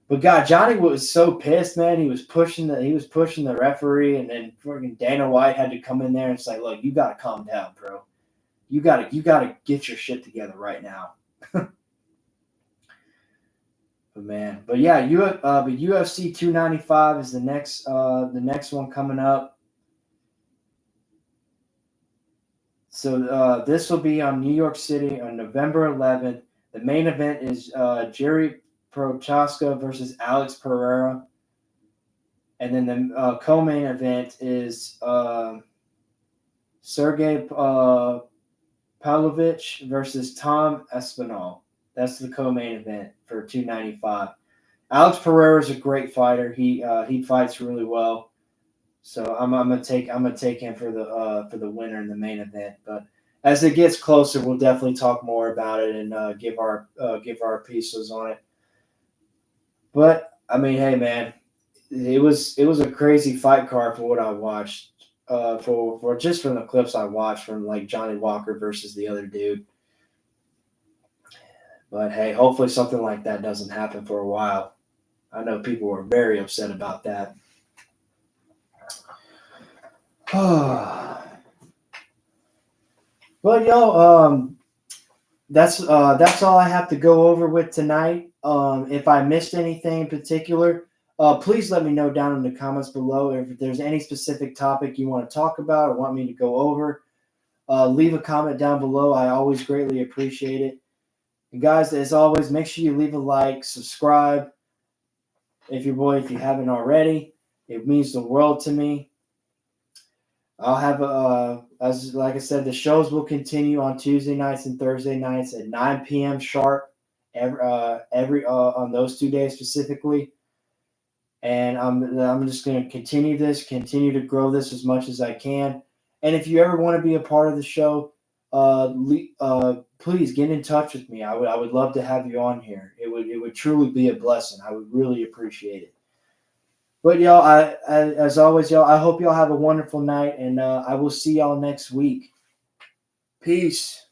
But God, Johnny was so pissed, man. He was pushing the referee, and then freaking Dana White had to come in there and say, "Look, you got to calm down, bro. You got to get your shit together right now." But yeah, UFC 295 is the next one coming up. So this will be on New York City on November 11th. The main event is Jerry Prochaska versus Alex Pereira, and then the co-main event is Sergey Pavlovich versus Tom Espinal. That's the co-main event for 295. Alex Pereira is a great fighter. He fights really well. So I'm gonna take him for the winner in the main event. But as it gets closer, we'll definitely talk more about it and give our pieces on it. But I mean, hey man, it was a crazy fight card for what I watched. For just from the clips I watched from like Johnny Walker versus the other dude. But hey, hopefully something like that doesn't happen for a while. I know people were very upset about that. But y'all, that's all I have to go over with tonight. If I missed anything in particular, please let me know down in the comments below if there's any specific topic you want to talk about or want me to go over. Leave a comment down below. I always greatly appreciate it. And guys, as always, make sure you leave a like, subscribe if you haven't already. It means the world to me. I'll have like I said, the shows will continue on Tuesday nights and Thursday nights at 9 p.m. sharp every on those 2 days specifically. And I'm just going to continue to grow this as much as I can. And if you ever want to be a part of the show, please get in touch with me. I would love to have you on here. It would truly be a blessing. I would really appreciate it. But y'all, as always, y'all, I hope y'all have a wonderful night, and I will see y'all next week. Peace.